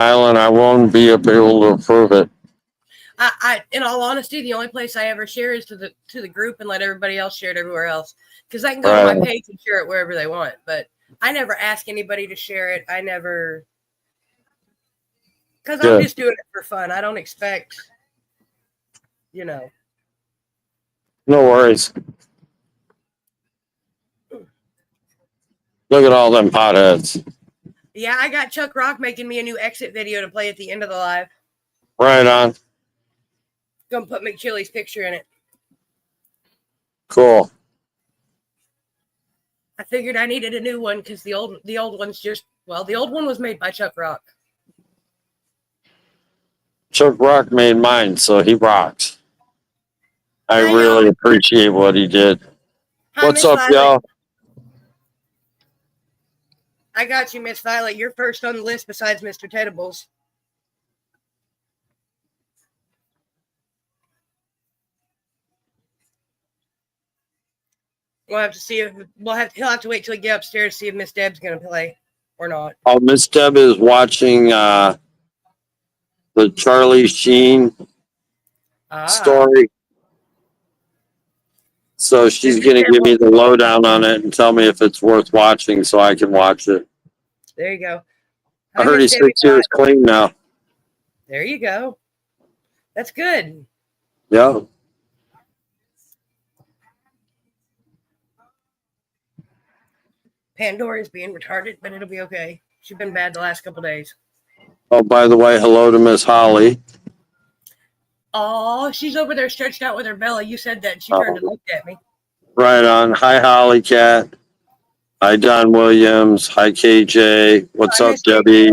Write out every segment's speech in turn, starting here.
Island, I won't be able to approve it. In all honesty, the only place I ever share is to the group and let everybody else share it everywhere else. Because I can go to my page and share it wherever they want, but I never ask anybody to share it. I never, because I'm just doing it for fun. I don't expect, No worries. Look at all them potheads. Yeah, I got Chuck Rock making me a new exit video to play at the end of the live. Right on. Gonna put McChilly's picture in it. Cool. I figured I needed a new one because the old one's the old one was made by Chuck Rock. Chuck Rock made mine, so he rocks. I really appreciate what he did. Hi, What's Miss up, Violet. y'all? I got you, Miss Violet. You're first on the list besides Mr. Teddiblez. We'll have to see if he'll have to wait till he get upstairs to see if Miss Deb's gonna play or not. Oh, Miss Deb is watching the Charlie Sheen story. So she's going to give me the lowdown on it and tell me if it's worth watching so I can watch it. There you go. I heard he's 6 years clean now. There you go. That's good. Yeah. Pandora is being retarded, but it'll be okay. She's been bad the last couple days. Oh, by the way, hello to Miss Holly. Oh, she's over there stretched out with her belly. You said that. She turned and looked at me. Right on. Hi, Holly Cat. Hi, Don Williams. Hi, KJ. What's up, Debbie?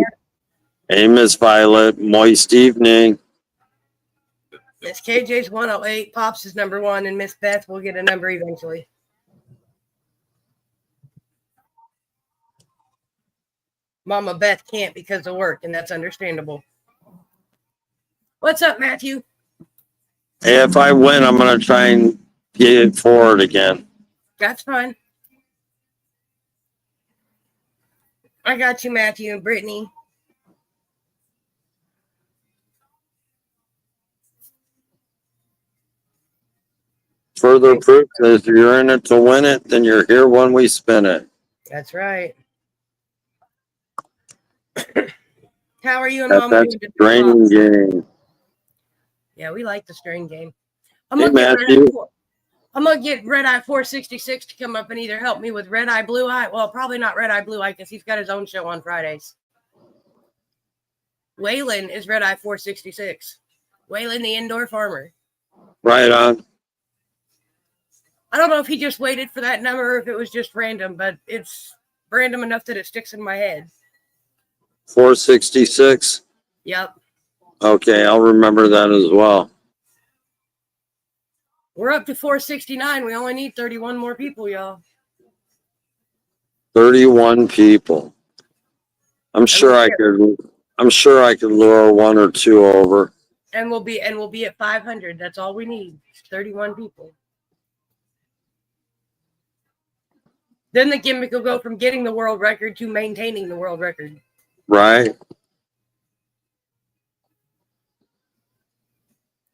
Hey, Miss Violet. Moist evening. Miss KJ's 108. Pops is number 1, and Miss Beth will get a number eventually. Mama Beth can't because of work, and that's understandable. What's up, Matthew? Hey, if I win, I'm going to try and get it forward again. That's fine. I got you, Matthew and Brittany. Further proof that if you're in it to win it, then you're here when we spin it. That's right. How are you and Mama doing? That's a draining game. Yeah, we like the strain game. I'm gonna get Red Eye 466 to come up and either help me with Red Eye Blue Eye. Well, probably not Red Eye Blue Eye because he's got his own show on Fridays. Waylon is Red Eye 466. Waylon, the indoor farmer. Right on. I don't know if he just waited for that number or if it was just random, but it's random enough that it sticks in my head. 466? Yep. Okay, I'll remember that as well. We're up to 469. We only need 31 more people, y'all. 31 people. I'm sure I could lure 1 or 2 over. And we'll be at 500. That's all we need. 31 people. Then the gimmick will go from getting the world record to maintaining the world record. Right.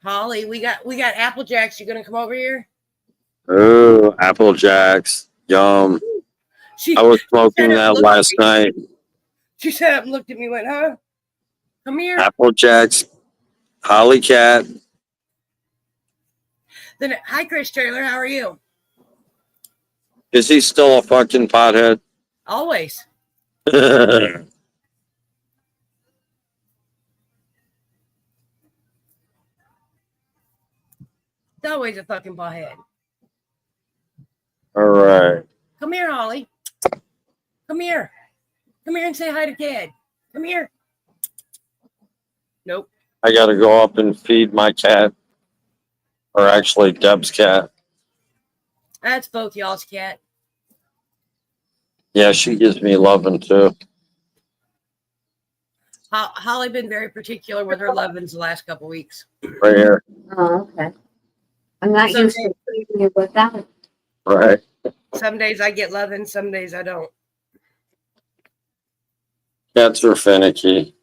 Holly, we got Apple Jacks. You gonna come over here? Oh, Apple Jacks. Yum. I was smoking that last night. She sat up and looked at me and went, huh? Come here. Apple Jacks. Holly Cat. Then hi, Chris Taylor. How are you? Is he still a fucking pothead? Always. It's always a fucking pothead. All right. Come here, Holly. Come here. Come here and say hi to Ted. Come here. Nope. I got to go up and feed my cat. Or actually, Deb's cat. That's both y'all's cat. Yeah, she gives me loving too. Holly been very particular with her lovins the last couple weeks. Right here. Oh, okay. I'm not used to feeding you with that. Right. Some days I get lovins, some days I don't. Cats are finicky.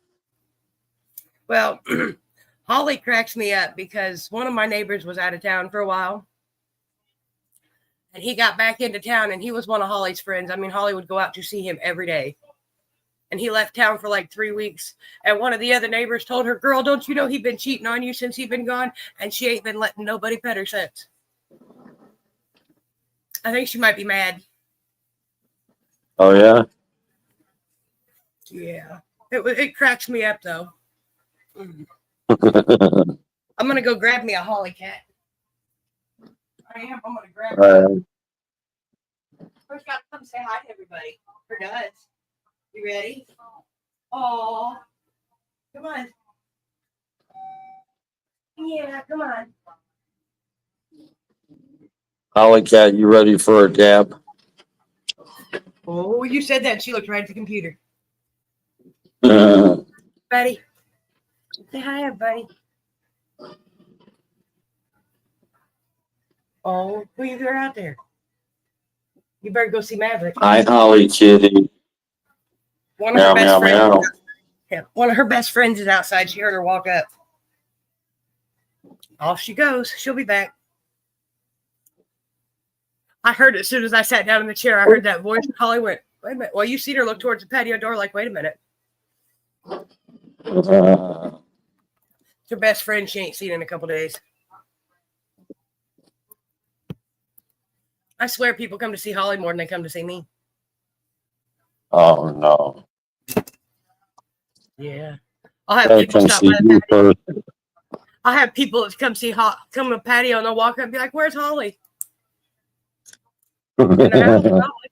Well, Holly cracks me up because one of my neighbors was out of town for a while. And he got back into town, and he was one of Holly's friends. I mean, Holly would go out to see him every day. And he left town for like 3 weeks. And one of the other neighbors told her, girl, don't you know he's been cheating on you since he's been gone? And she ain't been letting nobody pet her since. I think she might be mad. Oh, yeah? Yeah. It cracks me up, though. I'm going to go grab me a Holly cat. I am. I'm going to grab her. First, got to come say hi to everybody. For nuts. You ready? Oh, come on. Yeah, come on. Holly Cat, you ready for a dab? Oh, you said that. She looked right at the computer. Uh, Buddy. Say hi, everybody. Oh, who you got out there? You better go see Maverick. Hi, Holly Kitty. One of her Meow, best meow, friends. meow. Yeah, one of her best friends is outside. She heard her walk up. Off she goes. She'll be back. I heard it as soon as I sat down in the chair. I heard that voice. Holly went, wait a minute. Well, you seen her look towards the patio door like, wait a minute. It's her best friend she ain't seen in a couple days. I swear people come to see Holly more than they come to see me. Oh, no. Yeah. I'll have I people can stop see by the you patio. first. I'll have people that come come to the patio and they'll walk up and be like, where's Holly? In the house, Holly.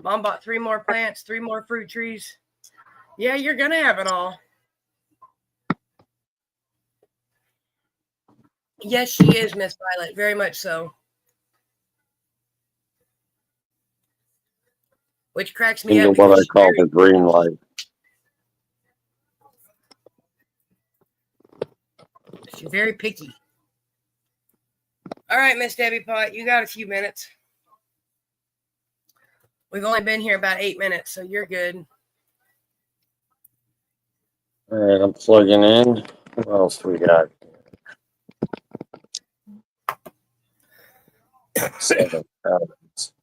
Mom bought 3 more plants, 3 more fruit trees. Yeah, you're going to have it all. Yes, she is, Miss Violet. Very much so. Which cracks me Into up. what I because call the green light. She's very picky. All right, Miss Debbie Pot, you got a few minutes. We've only been here about 8 minutes, so you're good. All right, I'm plugging in. What else we got?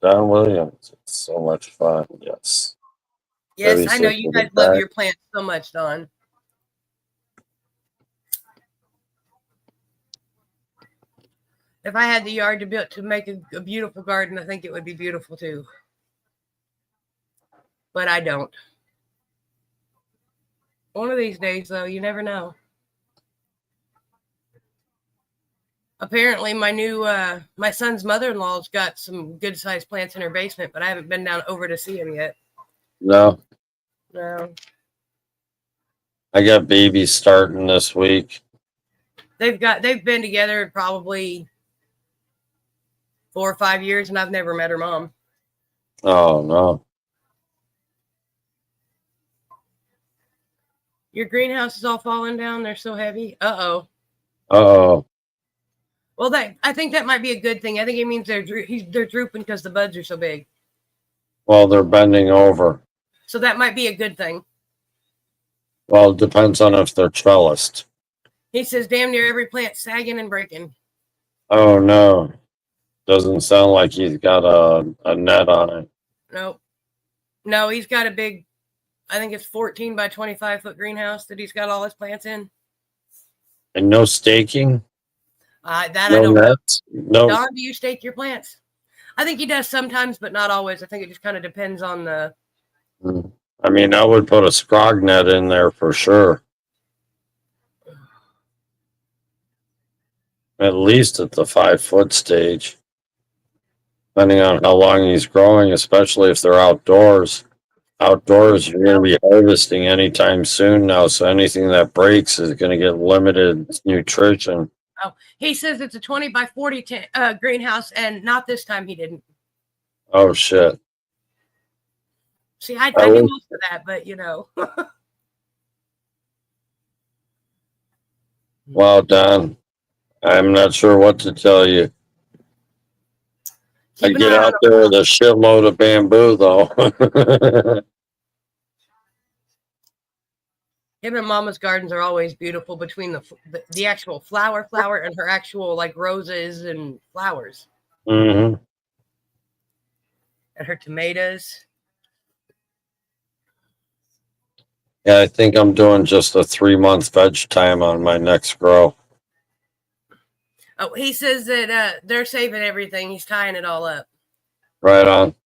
Don Williams. It's so much fun. Yes. Yes, Debbie I know said you she'll guys be love back. your plants so much, Don. If I had the yard to make a beautiful garden, I think it would be beautiful too. But I don't. One of these days, though, you never know. Apparently, my son's mother-in-law's got some good-sized plants in her basement, but I haven't been down over to see him yet. No, No. I got babies starting this week. They've been together probably 4 or 5 years, and I've never met her mom. Oh, no. Your greenhouse is all falling down. They're so heavy. Uh-oh. Uh-oh. Well, I think that might be a good thing. I think it means they're drooping because the buds are so big. Well, they're bending over. So that might be a good thing. Well, it depends on if they're trellised. He says damn near every plant sagging and breaking. Oh, no. Doesn't sound like he's got a net on it. Nope. No, he's got a big, I think it's 14 by 25 foot greenhouse that he's got all his plants in. And no staking? That No I don't nets? know. No. Don, do you stake your plants? I think he does sometimes, but not always. I think it just kind of depends on the. I mean, I would put a scrog net in there for sure. At least at the 5-foot stage. Depending on how long he's growing, especially if they're outdoors. Outdoors, you're going to be harvesting anytime soon now, so anything that breaks is going to get limited nutrition. Oh, he says it's a 20 by 40 greenhouse, and not this time he didn't. Oh, shit. See, I do most of that, but you know. Wow, Don. I'm not sure what to tell you. I get out there with a shitload of bamboo, though. Him and Mama's gardens are always beautiful between the actual flower and her actual like roses and flowers Mm-hmm. and her tomatoes. Yeah, I think I'm doing just a 3-month veg time on my next grow. Oh, he says that they're saving everything. He's tying it all up. Right on.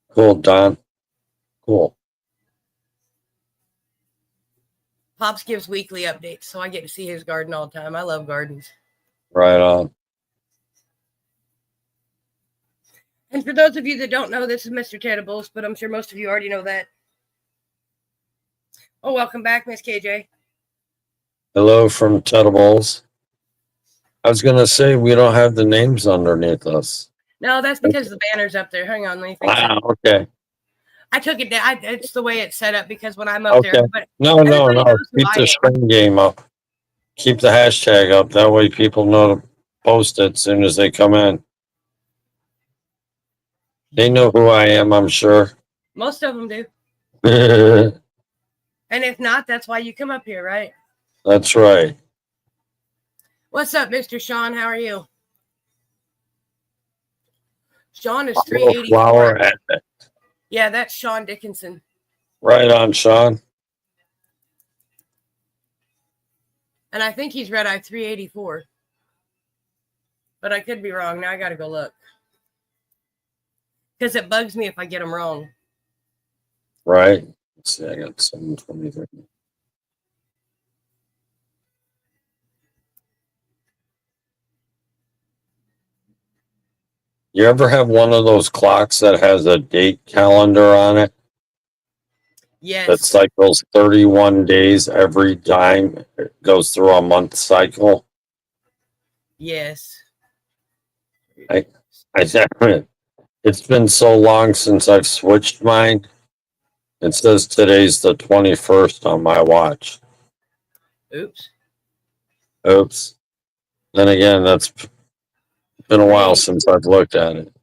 Cool, Don. Cool. Pops gives weekly updates, so I get to see his garden all the time. I love gardens. Right on. And for those of you that don't know, this is Mr. Teddiblez, but I'm sure most of you already know that. Oh, welcome back, Miss KJ. Hello from Teddiblez. I was going to say we don't have the names underneath us. No, that's because the banner's up there. Hang on, let me fix it. Okay. I took it down. It's the way it's set up because when I'm up there, everybody No. knows who Keep I the am. string game up. Keep the hashtag up. That way people know to post it as soon as they come in. They know who I am, I'm sure. Most of them do. That's And if not, that's why you come up here, right? right. What's up, Mr. Sean? How are you? Sean is 384. Yeah, that's Sean Dickinson. Right on, Sean. And I think he's red eye 384. But I could be wrong. Now I got to go look. Because it bugs me if I get them wrong. Right. Let's see, I got 723. You ever have one of those clocks that has a date calendar on it? Yes. That cycles 31 days every time it goes through a month cycle? Yes. It's been so long since I've switched mine. It says today's the 21st on my watch. Oops. Then again, that's been a while since I've looked at it.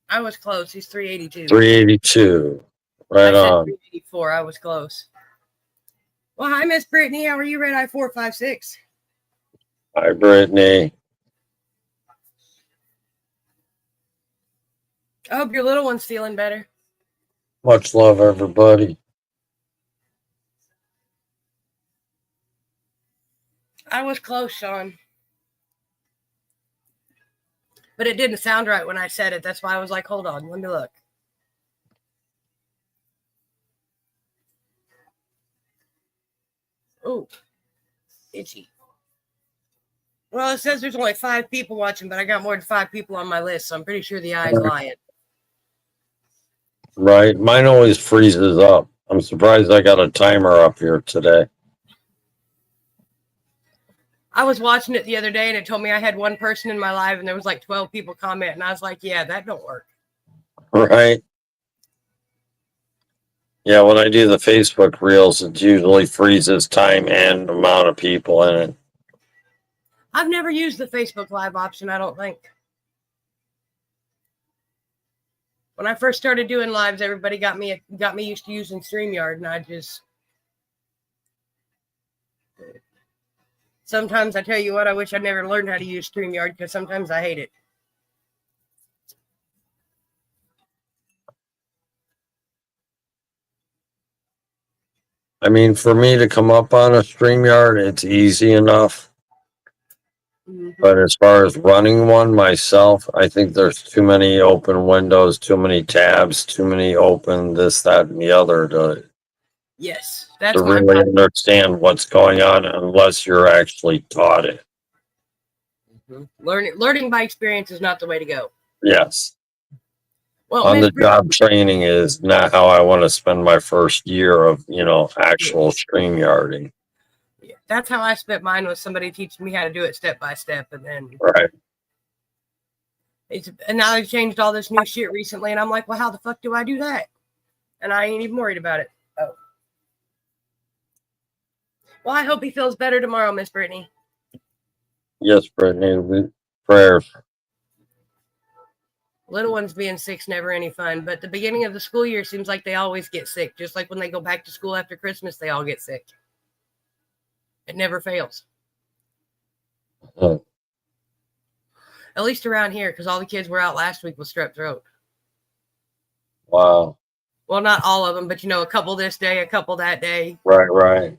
I was close. He's 382. 382. Right on. 384. I was close. Well, hi, Miss Brittany. How are you? Red eye 456. Hi, Brittany. I hope your little one's feeling better. Much love, everybody. I was close, Sean. But it didn't sound right when I said it. That's why I was like, hold on, let me look. Oh, itchy. Well, it says there's only 5 people watching, but I got more than 5 people on my list, so I'm pretty sure the eye's lying. Right. Mine always freezes up. I'm surprised I got a timer up here today. I was watching it the other day, and it told me I had 1 person in my live, and there was like 12 people comment, and I was like, yeah, that don't work. Right. Yeah, when I do the Facebook reels, it usually freezes time and amount of people in it. I've never used the Facebook Live option, I don't think. When I first started doing lives, everybody got me used to using StreamYard, and I just... Sometimes I tell you what, I wish I never learned how to use StreamYard, because sometimes I hate it. I mean, for me to come up on a StreamYard, it's easy enough. But as far as running one myself, I think there's too many open windows, too many tabs, too many open this, that, and the other to really understand what's going on unless you're actually taught it. Learning by experience is not the way to go. Yes. Well, on the job training is not how I want to spend my first year of, actual StreamYarding. Yeah, that's how I spent mine, with somebody teaching me how to do it step by step, and then and now they've changed all this new shit recently, and I'm like, well, how the fuck do I do that? And I ain't even worried about it. Oh. Well, I hope he feels better tomorrow, Miss Brittany. Yes, Brittany, prayers. Little ones being sick's never any fun, but the beginning of the school year seems like they always get sick. Just like when they go back to school after Christmas, they all get sick. It never fails. Huh. At least around here, because all the kids were out last week with strep throat. Wow. Well, not all of them, but a couple this day, a couple that day. Right.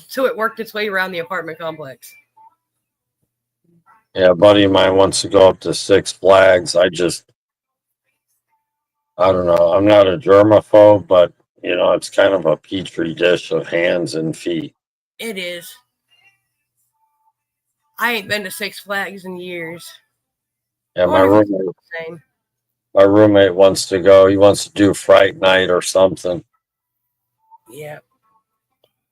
So it worked its way around the apartment complex. Yeah, a buddy of mine wants to go up to Six Flags. I don't know. I'm not a germaphobe, but it's kind of a petri dish of hands and feet. It is. I ain't been to Six Flags in years. Yeah, Same. my roommate wants to go. He wants to do Fright Night or something. Yeah.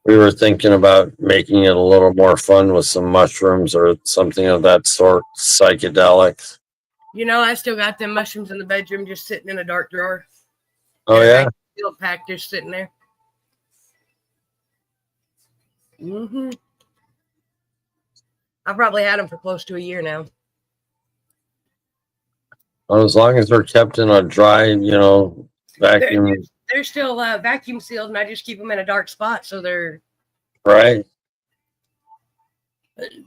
We were thinking about making it a little more fun with some mushrooms or something of that sort, psychedelics. I still got them mushrooms in the bedroom just sitting in a dark drawer. Oh, yeah? Field pack just sitting there. Mm-hmm. I've probably had them for close to a year now. Well, as long as they're kept in a dry, vacuum. They're still vacuum sealed, and I just keep them in a dark spot, so they're Right.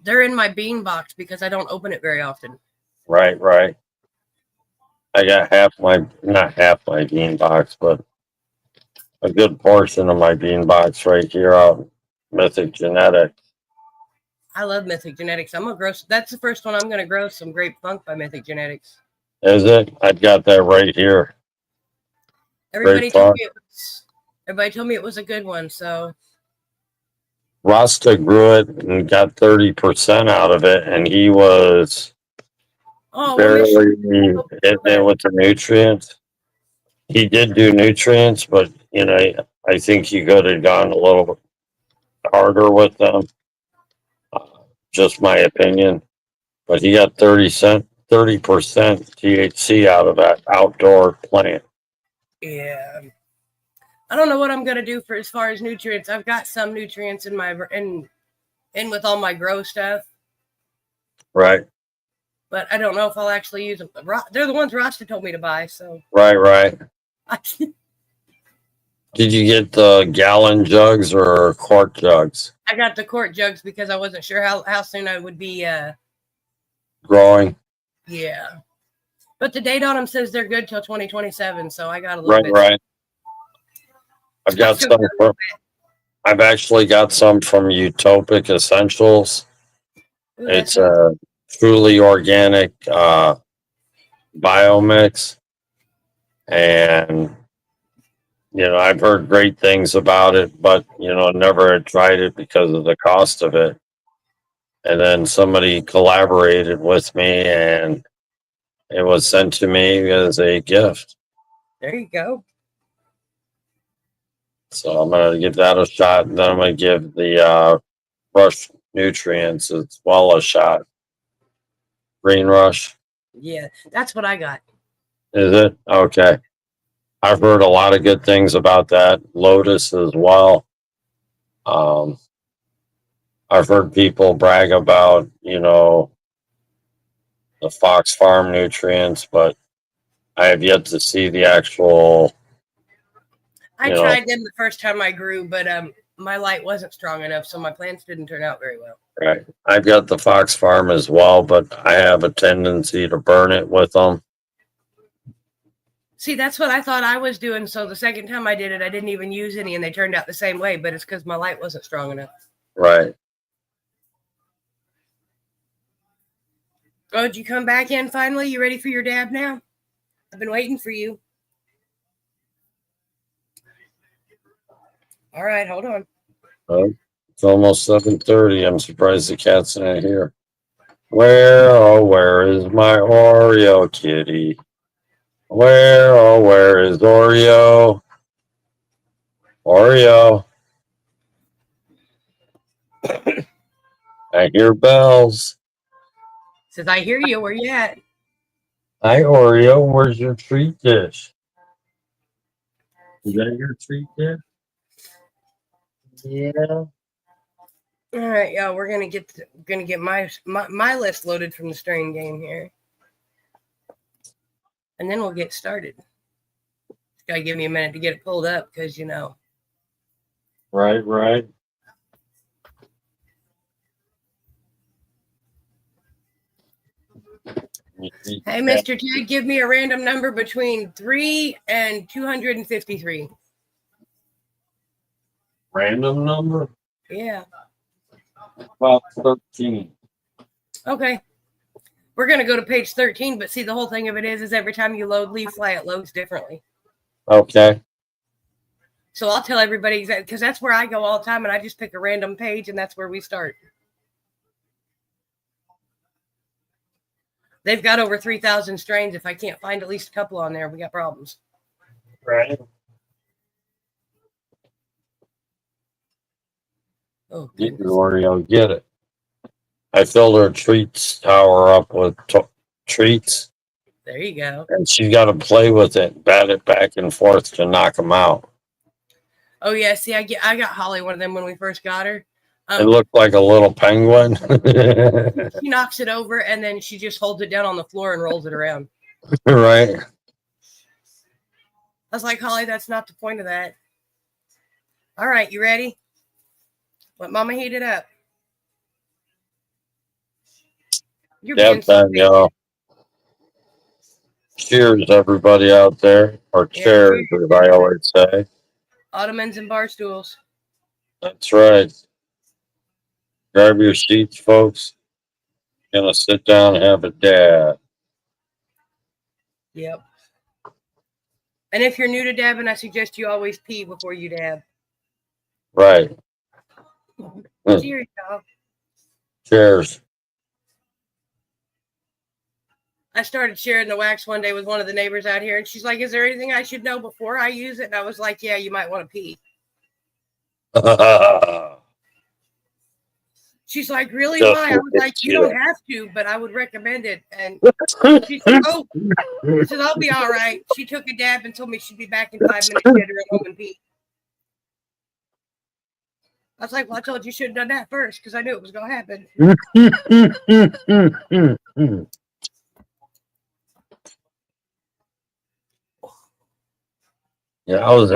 They're in my bean box because I don't open it very often. Right. I got not half my bean box, but a good portion of my bean box right here out Mythic Genetics. I love Mythic Genetics. I'm gonna grow. That's the first one I'm gonna grow. Some Grape Funk by Mythic Genetics. Is it? I've got that right here. Everybody told me it was a good one. So Rasta grew it and got 30% out of it, and he was barely hitting it with the nutrients. He did do nutrients, but I think he could have gone a little harder with them. Just my opinion. But he got 30% THC out of that outdoor plant. Yeah. I don't know what I'm gonna do for as far as nutrients. I've got some nutrients in with all my grow stuff. Right. But I don't know if I'll actually use them. They're the ones Rasta told me to buy. So Right. Did you get the gallon jugs or quart jugs? I got the quart jugs because I wasn't sure how soon I would be growing. Yeah. But the date on them says they're good till 2027, so I got a little bit. Right. I've actually got some from Utopic Essentials. Ooh, it's a truly organic biomix, and I've heard great things about it, but never had tried it because of the cost of it. And then somebody collaborated with me, and it was sent to me as a gift. There you go. So I'm going to give that a shot, and then I'm going to give the Rush Nutrients as well a shot. Green Rush. Yeah, that's what I got. Is it? Okay. I've heard a lot of good things about that. Lotus as well. I've heard people brag about, the Fox Farm nutrients, but I have yet to see the actual. I tried them the first time I grew, but my light wasn't strong enough, so my plants didn't turn out very well. Right. I've got the Fox Farm as well, but I have a tendency to burn it with them. See, that's what I thought I was doing. So the second time I did it, I didn't even use any, and they turned out the same way, but it's because my light wasn't strong enough. Right. Oh, did you come back in finally? You ready for your dab now? I've been waiting for you. All right, hold on. It's almost 7:30. I'm surprised the cat's not here. Where is my Oreo kitty? Where is Oreo? Oreo. I hear bells. Says, I hear you. Where you at? Hi, Oreo. Where's your treat dish? Is that your treat dish? Yeah. All right, y'all. We're gonna get my list loaded from the strain game here. and then we'll get started. It's got to give me a minute to get it pulled up because, you know. Right. Hey, Mr. Ted, give me a random number between 3 and 253. Random number? Yeah. About 13. Okay. We're going to go to page 13, but see, the whole thing of it is every time you load leaf fly, it loads differently. Okay. So I'll tell everybody exactly, because that's where I go all the time, and I just pick a random page, and that's where we start. They've got over 3,000 strains. If I can't find at least a couple on there, we got problems. Right. Oh, Get goodness. your Oreo, get it. I filled her treats tower up with treats. There you go. And she's got to play with it, bat it back and forth to knock them out. Oh, yeah. See, I got Holly one of them when we first got her. It looked like a little penguin. She knocks it over, and then she just holds it down on the floor and rolls it around. Right. I was like, Holly, that's not the point of that. All right, you ready? Let Mama heat it up. You're being so patient. Y'all. Cheers, everybody out there. Or cheers, as I always say. Ottomans and bar stools. That's right. Grab your seats, folks. Gonna sit down and have a dab. Yep. And if you're new to dabbing, I suggest you always pee before you dab. Right. Cheers, y'all. Cheers. I started sharing the wax one day with one of the neighbors out here, and she's like, is there anything I should know before I use it? And I was like, yeah, you might want to pee. She's like, really? Just Why? I was like, you don't have to, but I would recommend it. And she said, oh, I said, I'll be all right. She took a dab and told me she'd be back in 5 minutes. She had to run home and pee. I was like, well, I told you should have done that first because I knew it was going to happen. Yeah, I was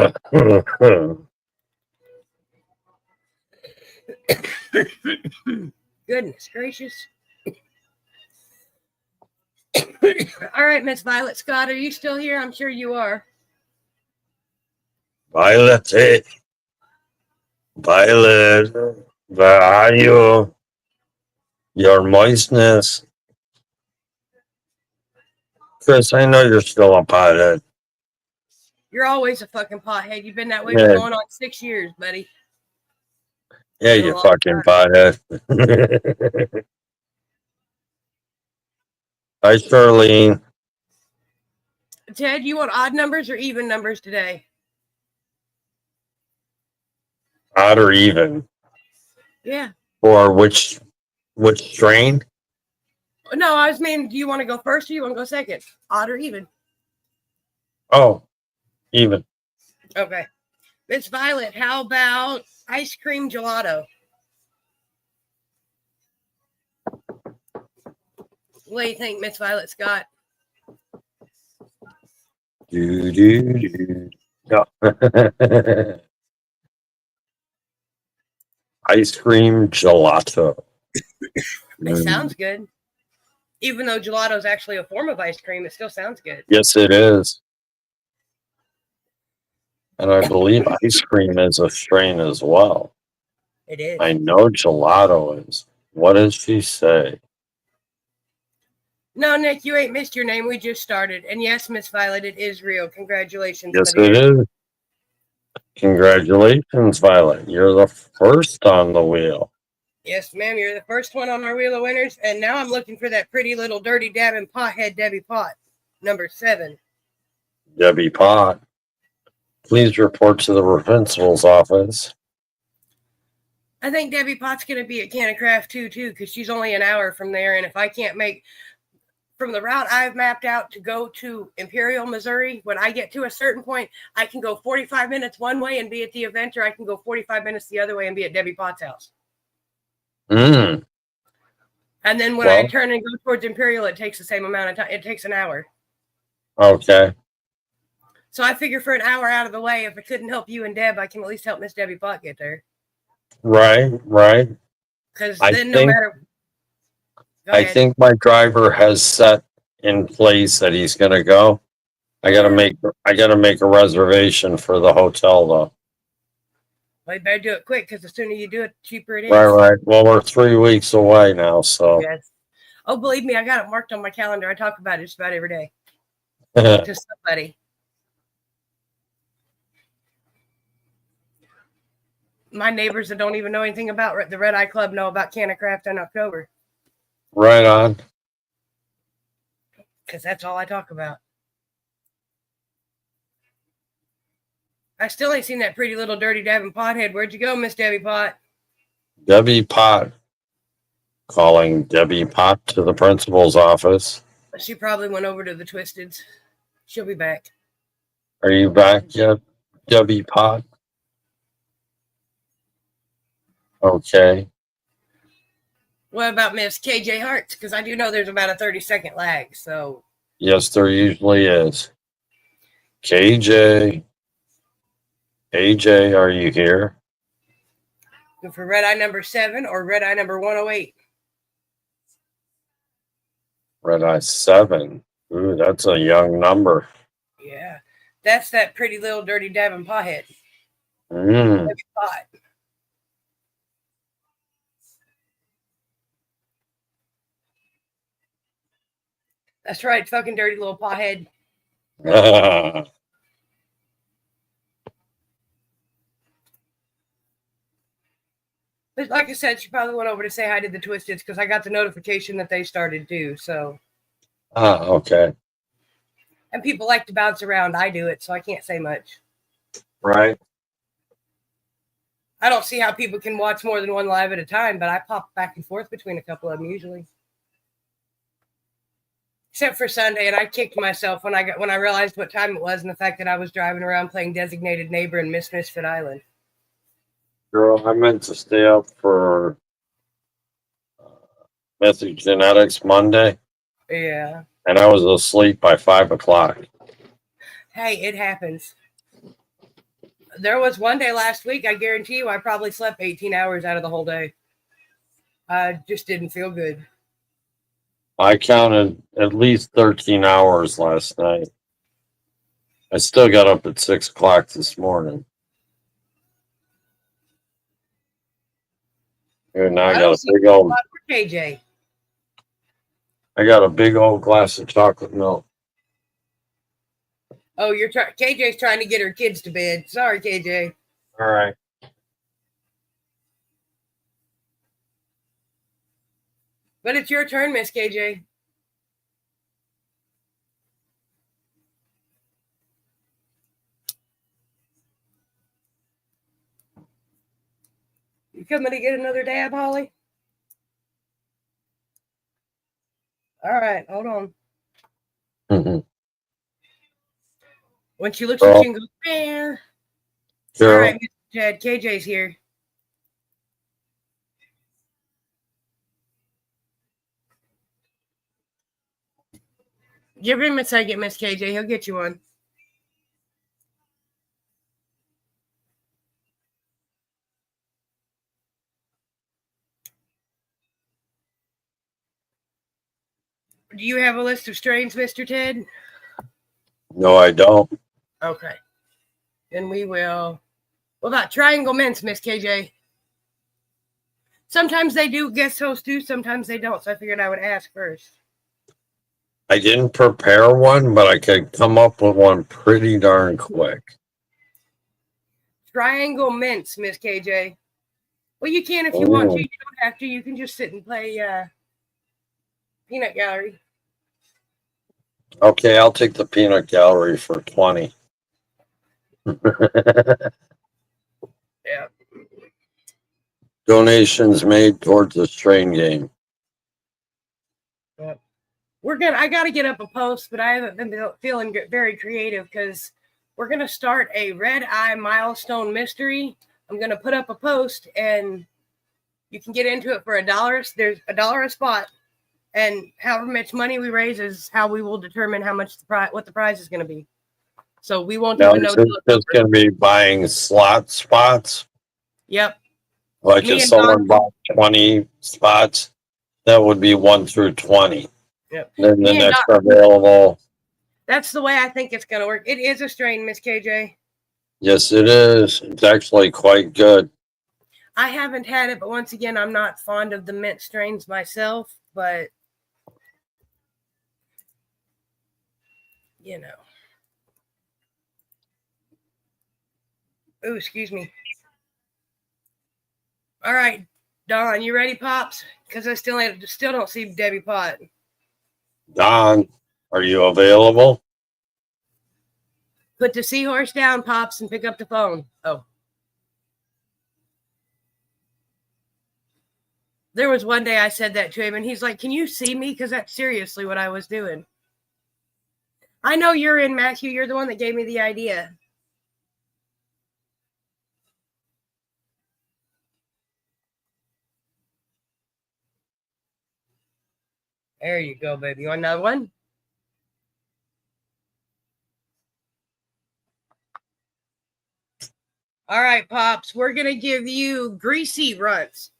Goodness gracious. All right, Miss Violet Scott, are you still here? I'm sure you are. Violet, where are you? Your moistness. Chris, I know you're still a pothead. You're always a fucking pothead. You've been that way for going on 6 years, buddy. Yeah, you fucking pothead. Hi, Charlene. Ted, you want odd numbers or even numbers today? Odd or even? Yeah. Or which strain? No, I was mean, do you want to go first or you want to go second? Odd or even? Oh, even. Okay. Miss Violet, how about ice cream gelato? What do you think, Miss Violet Scott? Yeah. Ice cream gelato. It sounds good. Even though gelato is actually a form of ice cream, it still sounds good. Yes, it is. And I believe ice cream is a strain as well. It is. I know gelato is. What does she say? No, Nick, you ain't missed your name. We just started. And yes, Miss Violet, it is real. Congratulations. Yes, it is. Congratulations, Violet. You're the first on the wheel. Yes, ma'am. You're the first one on our wheel of winners. And now I'm looking for that pretty little dirty dabbing pothead Debbie Pot, number 7. Debbie Pot. Please report to the principal's office. I think Debbie Pot's going to be at Canna Craft too, because she's only an hour from there. And if I can't make from the route I've mapped out to go to Imperial, Missouri, when I get to a certain point, I can go 45 minutes one way and be at the event, or I can go 45 minutes the other way and be at Debbie Pot's house. And then when I turn and go towards Imperial, it takes the same amount of time. It takes an hour. Okay. So I figure for an hour out of the way, if I couldn't help you and Deb, I can at least help Miss Debbie Pot get there. Right. Because I then no think matter. Go I ahead. think my driver has set in place that he's gonna go. I gotta make a reservation for the hotel though. Well, you better do it quick because the sooner you do it, the cheaper it is. Right. Well, we're 3 weeks away now, so Yes. Oh, believe me, I got it marked on my calendar. I talk about it just about every day to somebody. My neighbors that don't even know anything about the Red Eye Club know about Can of Craft in October. right on. Because that's all I talk about. I still ain't seen that pretty little dirty dabbing pothead. Where'd you go, Miss Debbie Pot? Debbie Pot. Calling Debbie Pot to the principal's office. She probably went over to the Twisteds. She'll be back. Are you back yet, Debbie Pot? Okay. What about Miss KJ Hart's? Because I do know there's about a 30-second lag. So Yes, there usually is. KJ. AJ, are you here? for Red Eye number 7 or Red Eye number 108. Red Eye 7. Ooh, that's a young number. Yeah. That's that pretty little dirty dabbing pothead. Mm. Pot. That's right, fucking dirty little pothead. But like I said, she probably went over to say hi to the Twisteds because I got the notification that they started too. So. Okay. And people like to bounce around. I do it, so I can't say much. Right. I don't see how people can watch more than one live at a time, but I pop back and forth between a couple of them usually. Except for Sunday, and I kicked myself when I realized what time it was and the fact that I was driving around playing Designated Neighbor and Miss Misfit Island. Girl, I meant to stay up for Mythic Genetics Monday. Yeah. And I was asleep by 5 o'clock. Hey, it happens. There was one day last week, I guarantee you, I probably slept 18 hours out of the whole day. I just didn't feel good. I counted at least 13 hours last night. I still got up at 6 o'clock this morning. Here, now I got a big old KJ. I got a big old glass of chocolate milk. Oh, KJ's trying to get her kids to bed. Sorry, KJ. All right. But it's your turn, Miss KJ. You coming to get another dab, Holly? All right, hold on. Mm-hmm. When she looks at you and goes, "Bear." Sure. All right, Mr. Ted, KJ's here. Give him a second, Miss KJ. He'll get you one. Do you have a list of strains, Mr. Ted? No, I don't. Okay. Then we will. What about Triangle Mints, Miss KJ? Sometimes they do guest host do, sometimes they don't. So I figured I would ask first. I didn't prepare one, but I could come up with one pretty darn quick. Triangle Mints, Miss KJ. Well, you can if you want to. You don't have to. You can just sit and play Peanut Gallery. Okay, I'll take the Peanut Gallery for 20. Yeah. Donations made towards the strain game. Yep. I got to get up a post, but I haven't been feeling very creative because we're going to start a Red Eye Milestone Mystery. I'm going to put up a post and you can get into it for $1. There's $1 a spot. And however much money we raise is how we will determine how much what the prize is going to be. So we won't Now, even know. is it just going to be buying slot spots? Yep. Like Me if and someone Don. bought 20 spots, that would be 1 through 20. Yep. Then the Me and next Don. available. That's the way I think it's going to work. It is a strain, Miss KJ. Yes, it is. It's actually quite good. I haven't had it, but once again, I'm not fond of the mint strains myself, but you know. Oh, excuse me. All right, Don, you ready, Pops? Because I still don't see Debbie Pot. Don, are you available? Put the seahorse down, Pops, and pick up the phone. Oh. There was one day I said that to him, and he's like, "Can you see me? Because that's seriously what I was doing." I know you're in, Matthew. You're the one that gave me the idea. There you go, baby. You want another one? All right, Pops. We're going to give you greasy runts.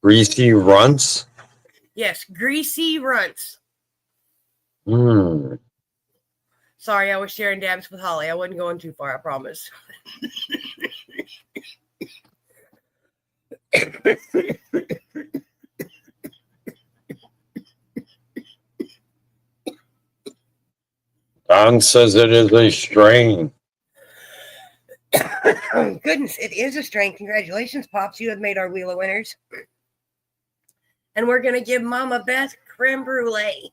Greasy runts? Yes, greasy runts. Hmm. Sorry, I was sharing dabs with Holly. I wasn't going too far, I promise. Don says it is a strain. Oh, goodness, it is a strain. Congratulations, Pops. You have made our Wheel of Winners. And we're going to give Mama Beth creme brulee.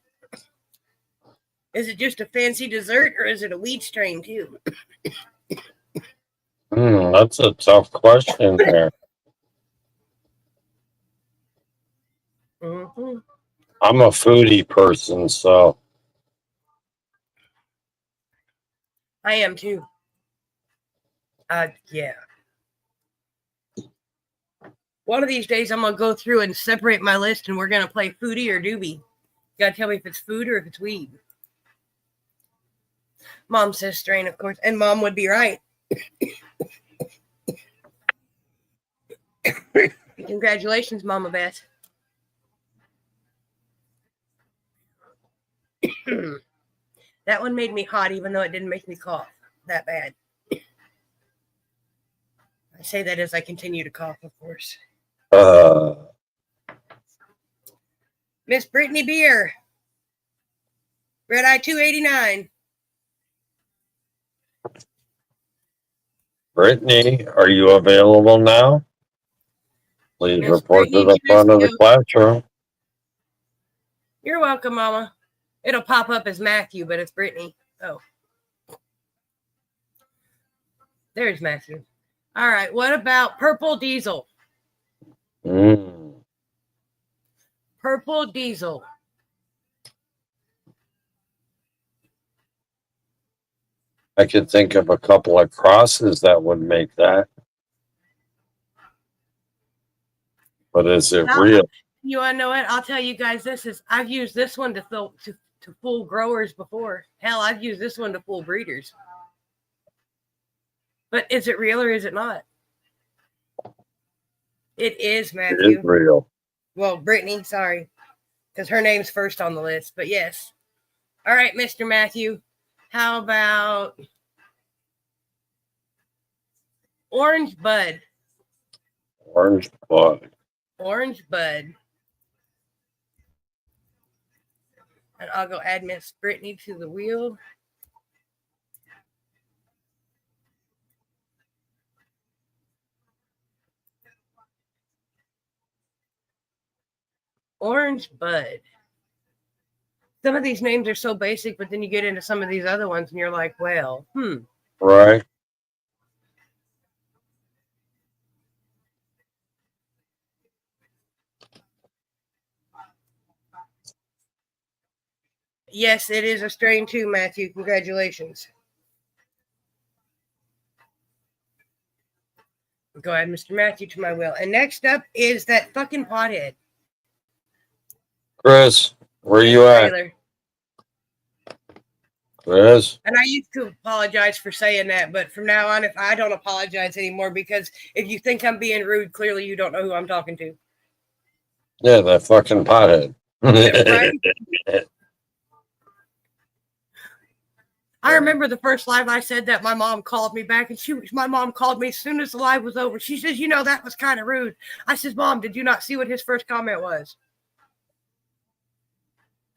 Is it just a fancy dessert or is it a wheat strain too? That's a tough question there. Mm-hmm. I'm a foodie person, so. I am too. Yeah. One of these days I'm going to go through and separate my list and we're going to play foodie or doobie. You got to tell me if it's food or if it's weed. Mom says strain, of course, and Mom would be right. Congratulations, Mama Beth. That one made me hot, even though it didn't make me cough that bad. I say that as I continue to cough, of course. Miss Brittany Beer. Red Eye 289. Brittany, are you available now? Please Miss report to Brittany the front of the Tedesco. classroom. You're welcome, Mama. It'll pop up as Matthew, but it's Brittany. Oh. There's Matthew. All right. What about Purple Diesel? Purple Diesel. I could think of a couple of crosses that would make that. But is it real? You want to know what? I'll tell you guys this. I've used this one to fool growers before. Hell, I've used this one to fool breeders. But is it real or is it not? It is, Matthew. It is real. Well, Brittany, sorry. Because her name's first on the list. But yes. All right, Mr. Matthew. How about Orange Bud? Orange Bud. Orange Bud. And I'll go add Miss Brittany to the wheel. Orange Bud. Some of these names are so basic, but then you get into some of these other ones and you're like, well, Right. Yes, it is a strain too, Matthew. Congratulations. Go ahead, Mr. Matthew, to my wheel. And next up is that fucking pothead. Chris, where you at? Trailer. Chris? And I used to apologize for saying that, but from now on, if I don't apologize anymore, because if you think I'm being rude, clearly you don't know who I'm talking to. Yeah, that fucking pothead. Right? I remember the first live I said that, my mom called me back, and my mom called me as soon as the live was over. She says, you know, that was kind of rude. I says, Mom, did you not see what his first comment was?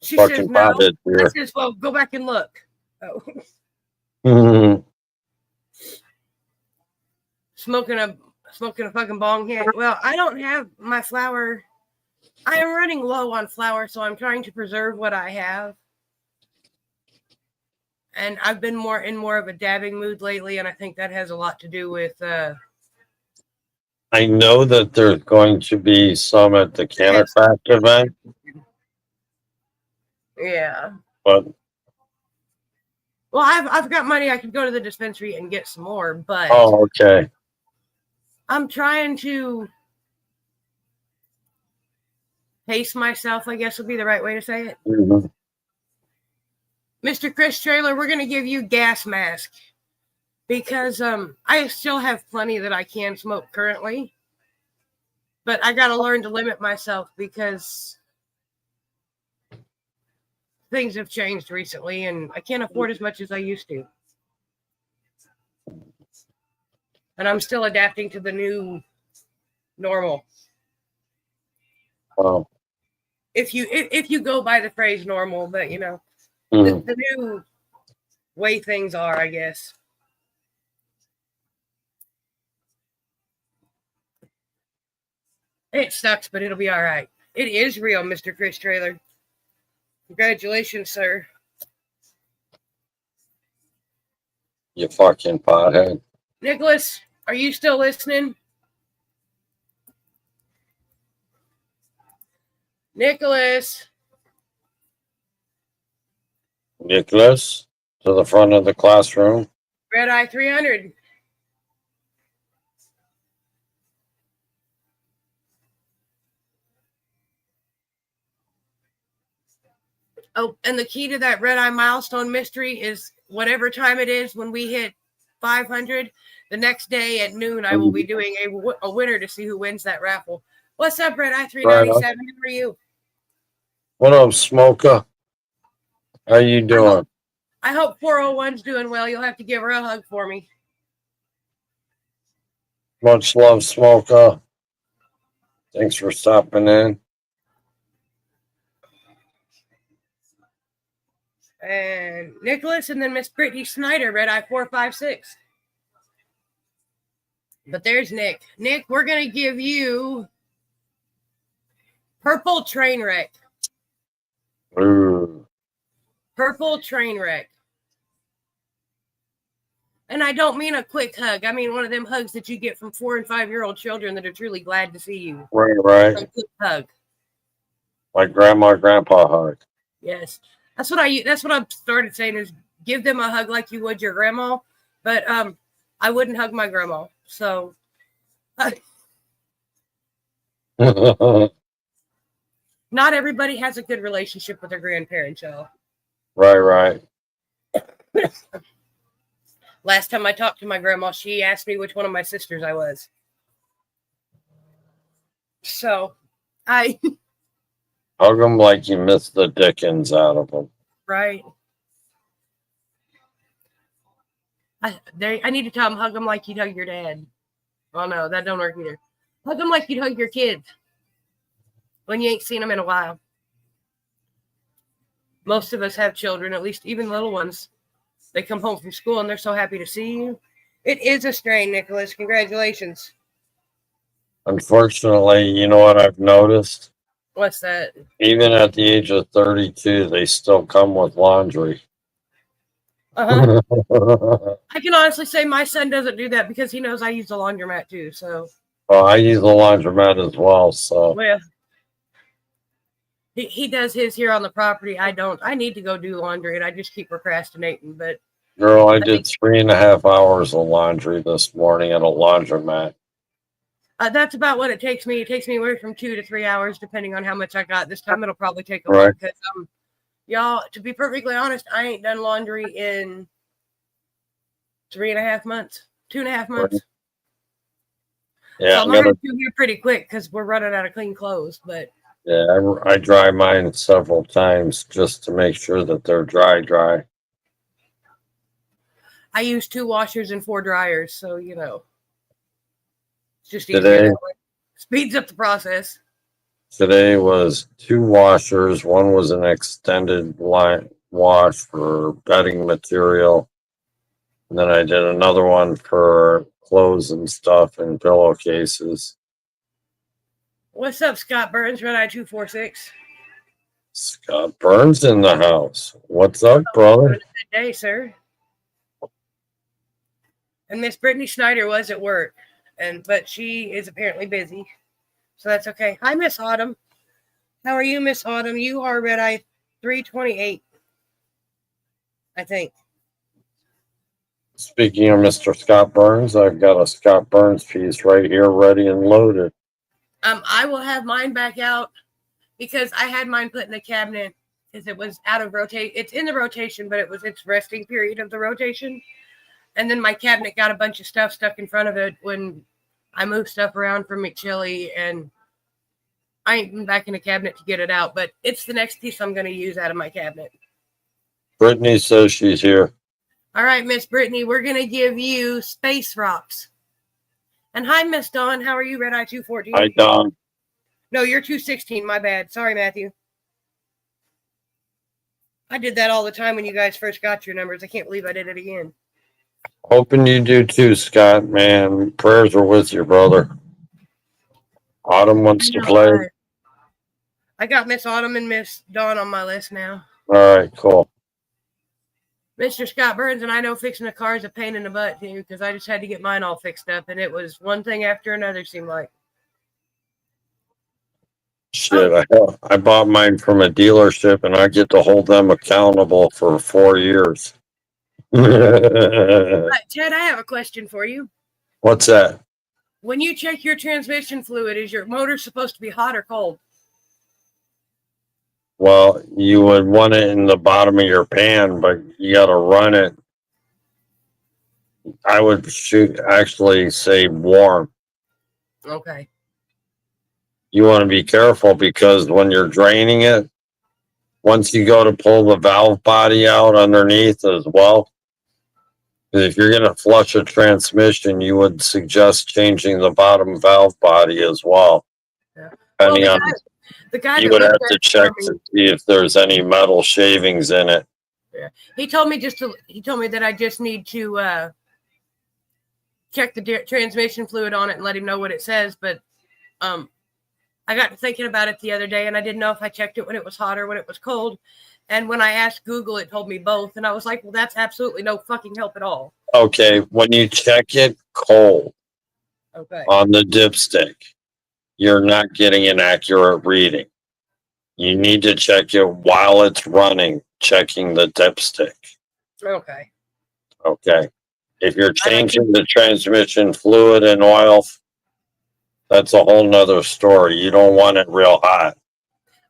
She Fucking says, no. pothead I here. says, well, go back and look. Oh. Smoking a fucking bong hit. Well, I don't have my flour. I am running low on flour, so I'm trying to preserve what I have. And I've been more of a dabbing mood lately, and I think that has a lot to do with I know that there's going to be some at the Canafact event, yeah. but Well, I've got money. I could go to the dispensary and get some more, but oh, okay. I'm trying to pace myself, I guess would be the right way to say it. Mhm. Mr. Chris Trailer, we're going to give you gas mask because I still have plenty that I can smoke currently, but I got to learn to limit myself because things have changed recently and I can't afford as much as I used to. And I'm still adapting to the new normal. Oh. If you go by the phrase normal, but you know, Mhm. the new way things are, I guess. It sucks, but it'll be all right. It is real, Mr. Chris Trailer. Congratulations, sir. You fucking pothead. Nicholas, are you still listening? Nicholas. Nicholas, to the front of the classroom. Red Eye 300. Oh, and the key to that Red Eye milestone mystery is whatever time it is when we hit 500, the next day at noon, I will be doing a winner to see who wins that raffle. What's up, Red Eye 397? How are you? What up, Smoker? How you doing? I hope 401's doing well. You'll have to give her a hug for me. Much love, Smoker. Thanks for stopping in. And Nicholas, and then Miss Brittany Snyder, Red Eye 456. But there's Nick. Nick, we're going to give you Purple Train Wreck. Ooh. Purple Train Wreck. And I don't mean a quick hug. I mean one of them hugs that you get from 4 and 5-year-old children that are truly glad to see you. Right. A quick hug. Like grandma, grandpa hug. Yes. That's what I've started saying is give them a hug like you would your grandma. But I wouldn't hug my grandma. So not everybody has a good relationship with their grandparents, y'all. Right. Last time I talked to my grandma, she asked me which one of my sisters I was. So I hug them like you missed the dickens out of them. Right. I need to tell them hug them like you'd hug your dad. Oh no, that don't work either. Hug them like you'd hug your kids when you ain't seen them in a while. Most of us have children, at least even little ones. They come home from school and they're so happy to see you. It is a strain, Nicholas. Congratulations. Unfortunately, you know what I've noticed? What's that? Even at the age of 32, they still come with laundry. I can honestly say my son doesn't do that because he knows I use the laundromat too. So, well, I use the laundromat as well. So, well, he does his here on the property. I don't. I need to go do laundry, and I just keep procrastinating. But girl, I did 3.5 hours of laundry this morning at a laundromat. That's about what it takes me. It takes me anywhere from 2 to 3 hours, depending on how much I got. This time it'll probably take a Right. lot because, y'all, to be perfectly honest, I ain't done laundry in 3.5 months, 2.5 months. Yeah, so I'm gonna do here pretty quick because we're running out of clean clothes. But yeah, I dry mine several times just to make sure that they're dry. I use 2 washers and 4 dryers, so it's just Today- easier that way. Speeds up the process. Today was 2 washers. One was an extended line wash for bedding material. And then I did another one for clothes and stuff and pillowcases. What's up, Scott Burns, Red Eye 246? Scott Burns in the house. What's up, brother? Good day, sir. And Miss Brittany Snyder was at work, but she is apparently busy, so that's okay. Hi, Miss Autumn. How are you, Miss Autumn? You are Red Eye 328, I think. Speaking of Mr. Scott Burns, I've got a Scott Burns piece right here, ready and loaded. I will have mine back out because I had mine put in the cabinet because it was out of rotation. It's in the rotation, but it was its resting period of the rotation. And then my cabinet got a bunch of stuff stuck in front of it when I moved stuff around from McChilly, and I ain't been back in the cabinet to get it out, but it's the next piece I'm going to use out of my cabinet. Brittany says she's here. All right, Miss Brittany, we're going to give you Space Rocks. And hi, Miss Dawn. How are you, Red Eye 214? Hi, Don. No, you're 216. My bad. Sorry, Matthew. I did that all the time when you guys first got your numbers. I can't believe I did it again. Hoping you do too, Scott. Man, prayers are with you, brother. Autumn wants to play. I got Miss Autumn and Miss Dawn on my list now. All right, cool. Mr. Scott Burns, and I know fixing a car is a pain in the butt too, because I just had to get mine all fixed up, and it was one thing after another, seemed like. Shit, I bought mine from a dealership, and I get to hold them accountable for 4 years. Ted, I have a question for you. What's that? When you check your transmission fluid, is your motor supposed to be hot or cold? Well, you would want it in the bottom of your pan, but you got to run it. I would actually say warm. Okay. You want to be careful because when you're draining it, once you go to pull the valve body out underneath as well, if you're going to flush a transmission, you would suggest changing the bottom valve body as well. Yeah. Depending on, the guy you would have to check to see if there's any metal shavings in it. Yeah. He told me that I just need to check the transmission fluid on it and let him know what it says. But I got to thinking about it the other day, and I didn't know if I checked it when it was hot or when it was cold. And when I asked Google, it told me both. And I was like, well, that's absolutely no fucking help at all. Okay, when you check it cold on the dipstick, you're not getting an accurate reading. You need to check it while it's running, checking the dipstick. Okay. Okay. If you're changing the transmission fluid and oil, that's a whole nother story. You don't want it real hot.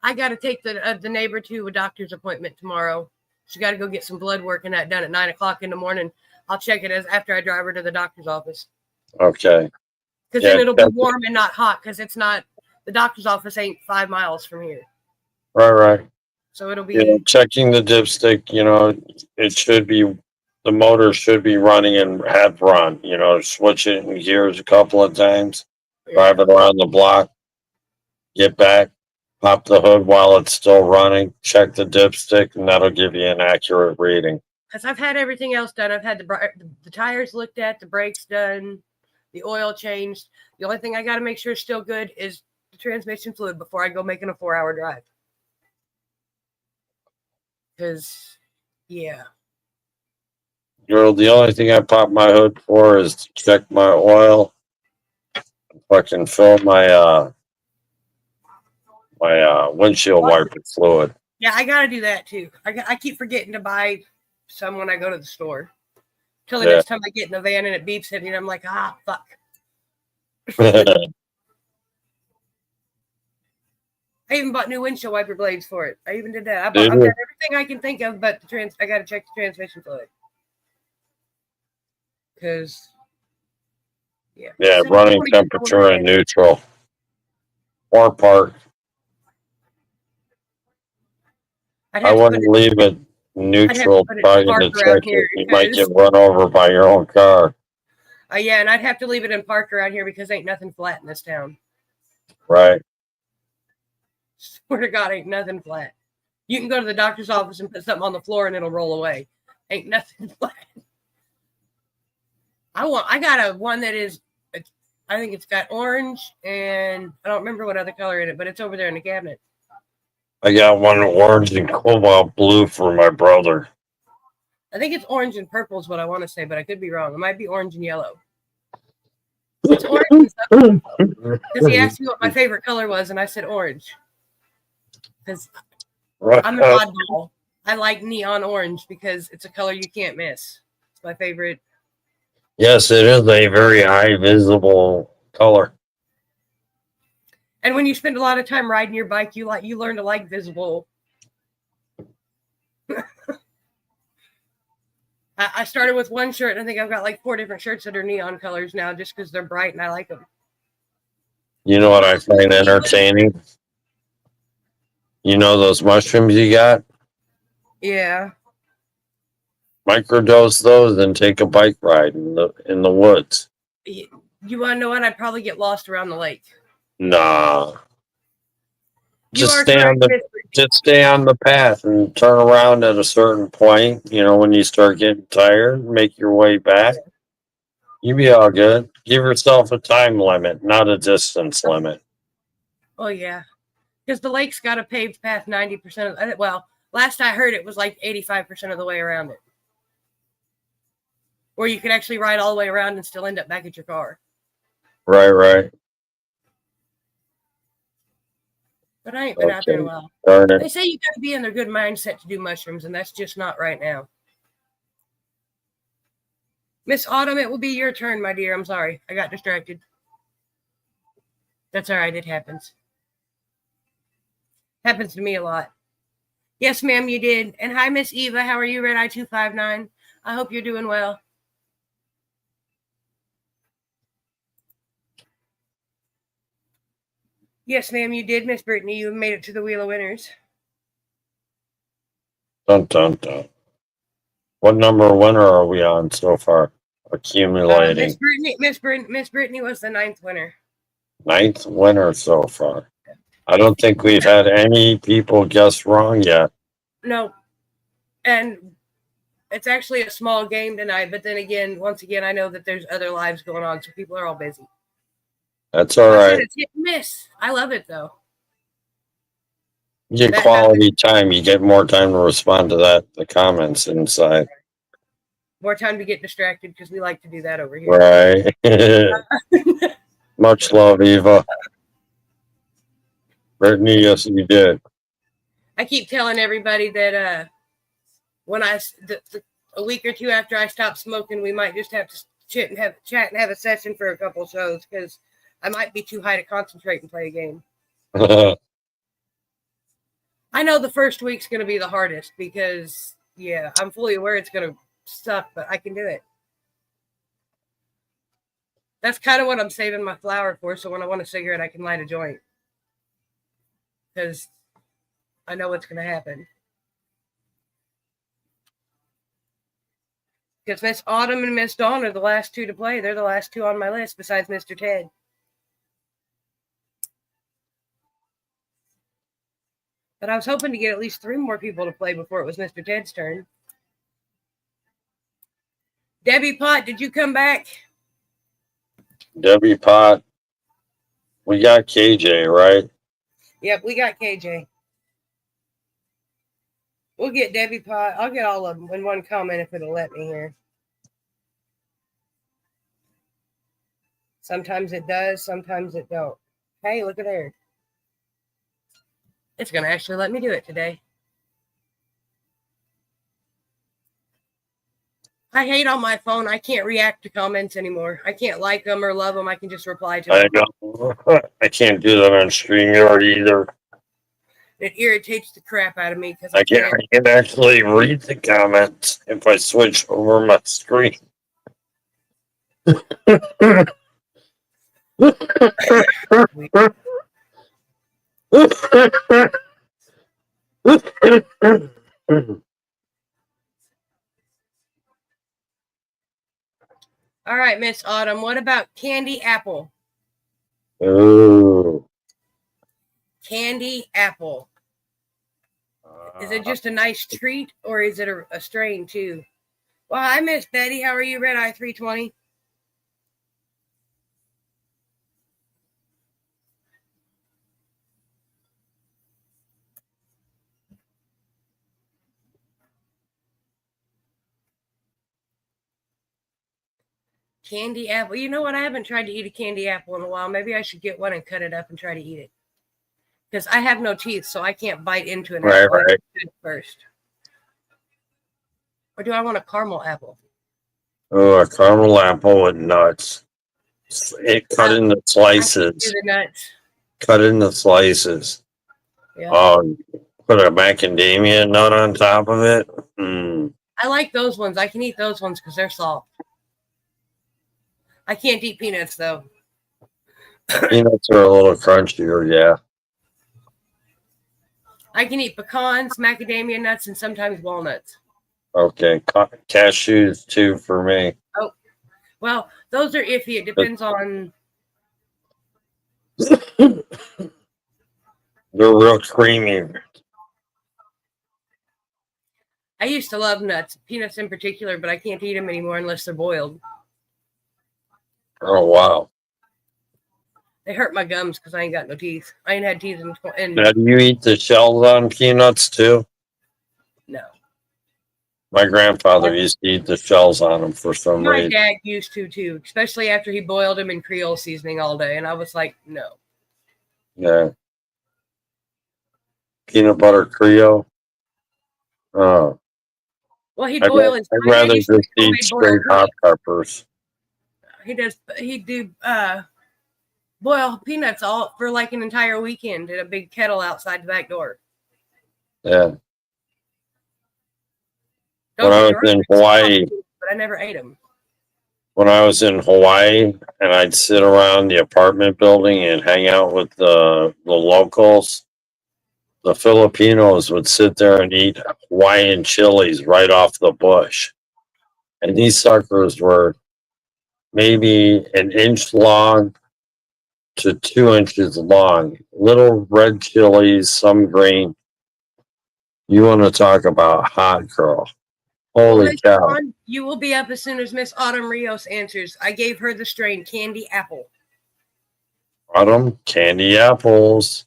I got to take the neighbor to a doctor's appointment tomorrow. She got to go get some blood work and that done at 9 o'clock in the morning. I'll check it after I drive her to the doctor's office. Okay. Because then it'll be warm and not hot, because it's not, the doctor's office ain't 5 miles from here. Right. So it'll be checking the dipstick, it should be, the motor should be running and have run, switch it in gears a couple of times, drive it around the block, get back, pop the hood while it's still running, check the dipstick, and that'll give you an accurate reading. Because I've had everything else done. I've had the tires looked at, the brakes done, the oil changed. The only thing I got to make sure is still good is the transmission fluid before I go making a 4-hour drive. Because, yeah. Girl, the only thing I pop my hood for is to check my oil, fucking fill my windshield wiper fluid. Yeah, I gotta do that too. I keep forgetting to buy some when I go to the store. Till the next time I get in the van and it beeps at me, and I'm like, fuck. I even bought new windshield wiper blades for it. I even did that. I've Did done you? everything I can think of, but I got to check the transmission fluid. Because, yeah. Yeah, So running temperature in neutral. Or park. I wouldn't leave it neutral trying to check it. You might get run over by your own car. Yeah, and I'd have to leave it in park around here because ain't nothing flat in this town. Right. Swear to God, ain't nothing flat. You can go to the doctor's office and put something on the floor and it'll roll away. Ain't nothing flat. I got a one that is, I think it's got orange and I don't remember what other color in it, but it's over there in the cabinet. I got one orange and cobalt blue for my brother. I think it's orange and purple is what I want to say, but I could be wrong. It might be orange and yellow. It's orange and stuff. Because he asked me what my favorite color was, and I said orange. Because I'm an oddball. I like neon orange because it's a color you can't miss. It's my favorite. Yes, it is a very high visible color. And when you spend a lot of time riding your bike, you learn to like visible. I started with one shirt, and I think I've got like 4 different shirts that are neon colors now just because they're bright and I like them. You know what I find entertaining? You know those mushrooms you got? Yeah. Microdose those and take a bike ride in the woods. You want to know what? I'd probably get lost around the lake. Nah. Just stay on the path and turn around at a certain point. You know, when you start getting tired, make your way back. You be all good. Give yourself a time limit, not a distance limit. Oh yeah, because the lake's got a paved path 90% of it. Well, last I heard, it was like 85% of the way around it, where you could actually ride all the way around and still end up back at your car. Right. But I ain't been out there in a while. They say you got to be in a good mindset to do mushrooms, and that's just not right now. Miss Autumn, it will be your turn, my dear. I'm sorry. I got distracted. That's all right. It happens. Happens to me a lot. Yes, ma'am, you did. And hi, Miss Eva. How are you, Red Eye 259? I hope you're doing well. Yes, ma'am, you did, Miss Brittany. You made it to the Wheel of Winners. Dun, dun, dun. What number winner are we on so far? Accumulating. Miss Brittany was the 9th winner. 9th winner so far. I don't think we've had any people guess wrong yet. No. And it's actually a small game tonight, but then again, once again, I know that there's other lives going on, so people are all busy. That's all right. It's hit and miss. I love it though. You get quality time. You get more time to respond to the comments inside. More time to get distracted because we like to do that over here. Right. Much love, Eva. Brittany, yes, you did. I keep telling everybody that when a week or two after I stop smoking, we might just have to chat and have a session for a couple shows because I might be too high to concentrate and play a game. I know the first week's going to be the hardest because, yeah, I'm fully aware it's going to suck, but I can do it. That's kind of what I'm saving my flower for, so when I want a cigarette, I can light a joint. Because I know what's going to happen. Because Miss Autumn and Miss Dawn are the last 2 to play. They're the last 2 on my list besides Mr. Ted. But I was hoping to get at least 3 more people to play before it was Mr. Ted's turn. Debbie Pot, did you come back? Debbie Pot. We got KJ, right? Yep, we got KJ. We'll get Debbie Pot. I'll get all of them in one comment if it'll let me here. Sometimes it does, sometimes it don't. Hey, look at there. It's going to actually let me do it today. I hate on my phone. I can't react to comments anymore. I can't like them or love them. I can just reply to I them. know. I can't do that on StreamYard either. It irritates the crap out of me because I can actually read the comments if I switch over my screen. All right, Miss Autumn. What about candy apple? Oh. Candy apple. Is it just a nice treat or is it a strain too? Well, hi, Miss Betty. How are you, Red Eye 320? Candy apple. You know what? I haven't tried to eat a candy apple in a while. Maybe I should get one and cut it up and try to eat it. Because I have no teeth, so I can't bite into an apple. Right. I have to do it first. Or do I want a caramel apple? Oh, a caramel apple with nuts. It cut into slices. Do the nuts. Cut into slices. Yeah. Put a macadamia nut on top of it. Mm. I like those ones. I can eat those ones because they're soft. I can't eat peanuts though. Peanuts are a little crunchier, yeah. I can eat pecans, macadamia nuts, and sometimes walnuts. Okay, cashews too for me. Oh, well, those are iffy. It depends on. They're real creamy. I used to love nuts, peanuts in particular, but I can't eat them anymore unless they're boiled. Oh wow! They hurt my gums because I ain't got no teeth. I ain't had teeth in. Now, do you eat the shells on peanuts too? No. My grandfather used to eat the shells on them for some My reason. dad used to too, especially after he boiled them in Creole seasoning all day, and I was like, no. Yeah. Peanut butter Creole. Oh. Well, he'd boil his. I'd rather just eat straight hot peppers. He'd do boil peanuts all for like an entire weekend in a big kettle outside the back door. Yeah. When I was in Hawaii, but I never ate them. When I was in Hawaii, and I'd sit around the apartment building and hang out with the locals, the Filipinos would sit there and eat Hawaiian chilies right off the bush. And these suckers were maybe an inch long to 2 inches long. Little red chilies, some green. You want to talk about hot, girl. Holy cow. Dawn, you will be up as soon as Miss Autumn Rios answers. I gave her the strain candy apple. Autumn, candy apples.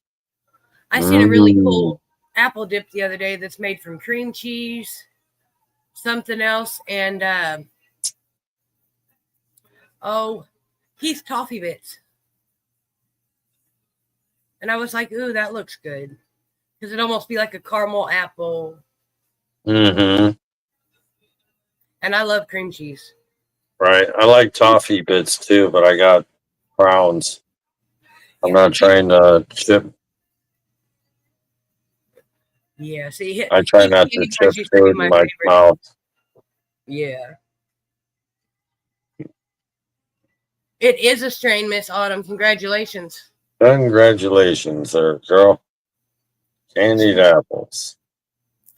I seen a really cool apple dip the other day that's made from cream cheese, something else, and Heath toffee bits. And I was like, ooh, that looks good. Because it'd almost be like a caramel apple. Mm-hmm. And I love cream cheese. Right. I like toffee bits too, but I got crowns. I'm not trying to chip. Yeah, see. I try not to chip food in my mouth. Yeah. It is a strain, Miss Autumn. Congratulations. Congratulations there, girl. Candied apples.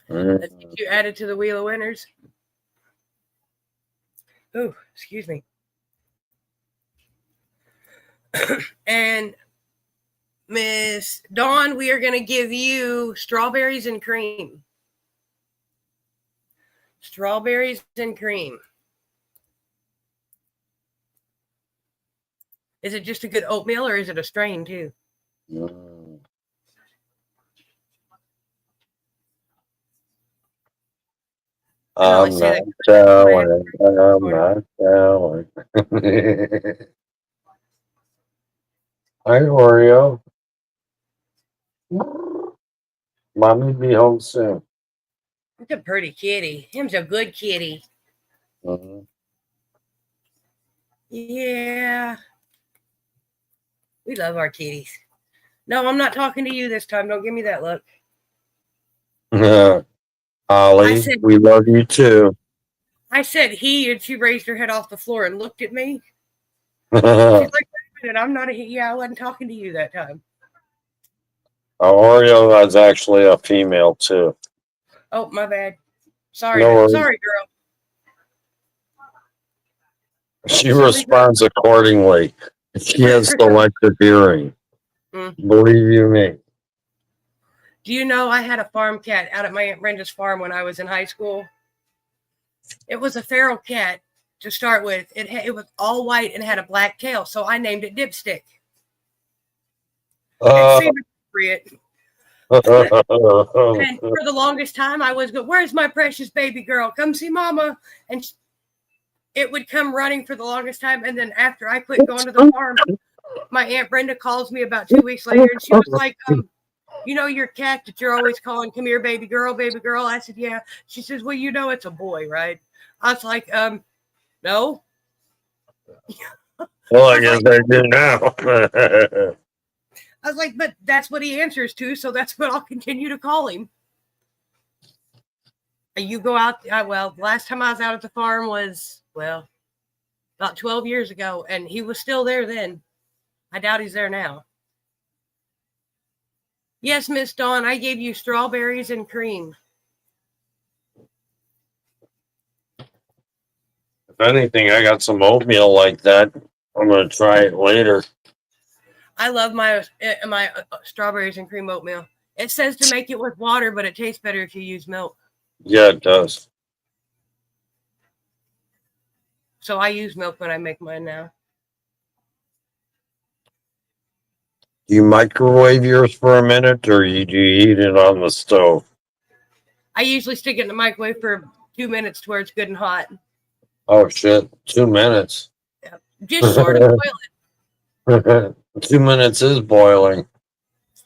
Let's get you added to the wheel of winners. Oh, excuse me. And Miss Dawn, we are going to give you strawberries and cream. Strawberries and cream. Is it just a good oatmeal or is it a strain too? I'm not telling. I'm not telling. Hi, Oreo. Mommy be home soon. It's a pretty kitty. Him's a good kitty. Mhm. Yeah. We love our kitties. No, I'm not talking to you this time. Don't give me that look. Holly, said- we love you too. I said he, and she raised her head off the floor and looked at me. She's like, wait a minute, I'm not a he. Yeah, I wasn't talking to you that time. Oreo is actually a female too. Oh, my bad. Sorry, No worries. sorry, girl. She responds accordingly. She has selective hearing. Believe you me. Do you know I had a farm cat out at my Aunt Brenda's farm when I was in high school? It was a feral cat to start with. It was all white and had a black tail, so I named it Dipstick. It seemed appropriate. And for the longest time, I was going, "Where's my precious baby girl? Come see mama." And it would come running for the longest time. And then after I quit going to the farm, my Aunt Brenda calls me about 2 weeks later, and she was like, you know your cat that you're always calling, come here, baby girl, baby girl? I said, yeah. She says, well, you know it's a boy, right? I was like, no. Well, I guess I do now. I was like, but that's what he answers to, so that's what I'll continue to call him. You go out, well, last time I was out at the farm was, well, about 12 years ago, and he was still there then. I doubt he's there now. Yes, Miss Dawn, I gave you strawberries and cream. If anything, I got some oatmeal like that. I'm going to try it later. I love my strawberries and cream oatmeal. It says to make it with water, but it tastes better if you use milk. Yeah, it does. So I use milk when I make mine now. Do you microwave yours for a minute, or do you heat it on the stove? I usually stick it in the microwave for 2 minutes to where it's good and hot. Oh, shit. 2 minutes. Just sort of boil it. 2 minutes is boiling.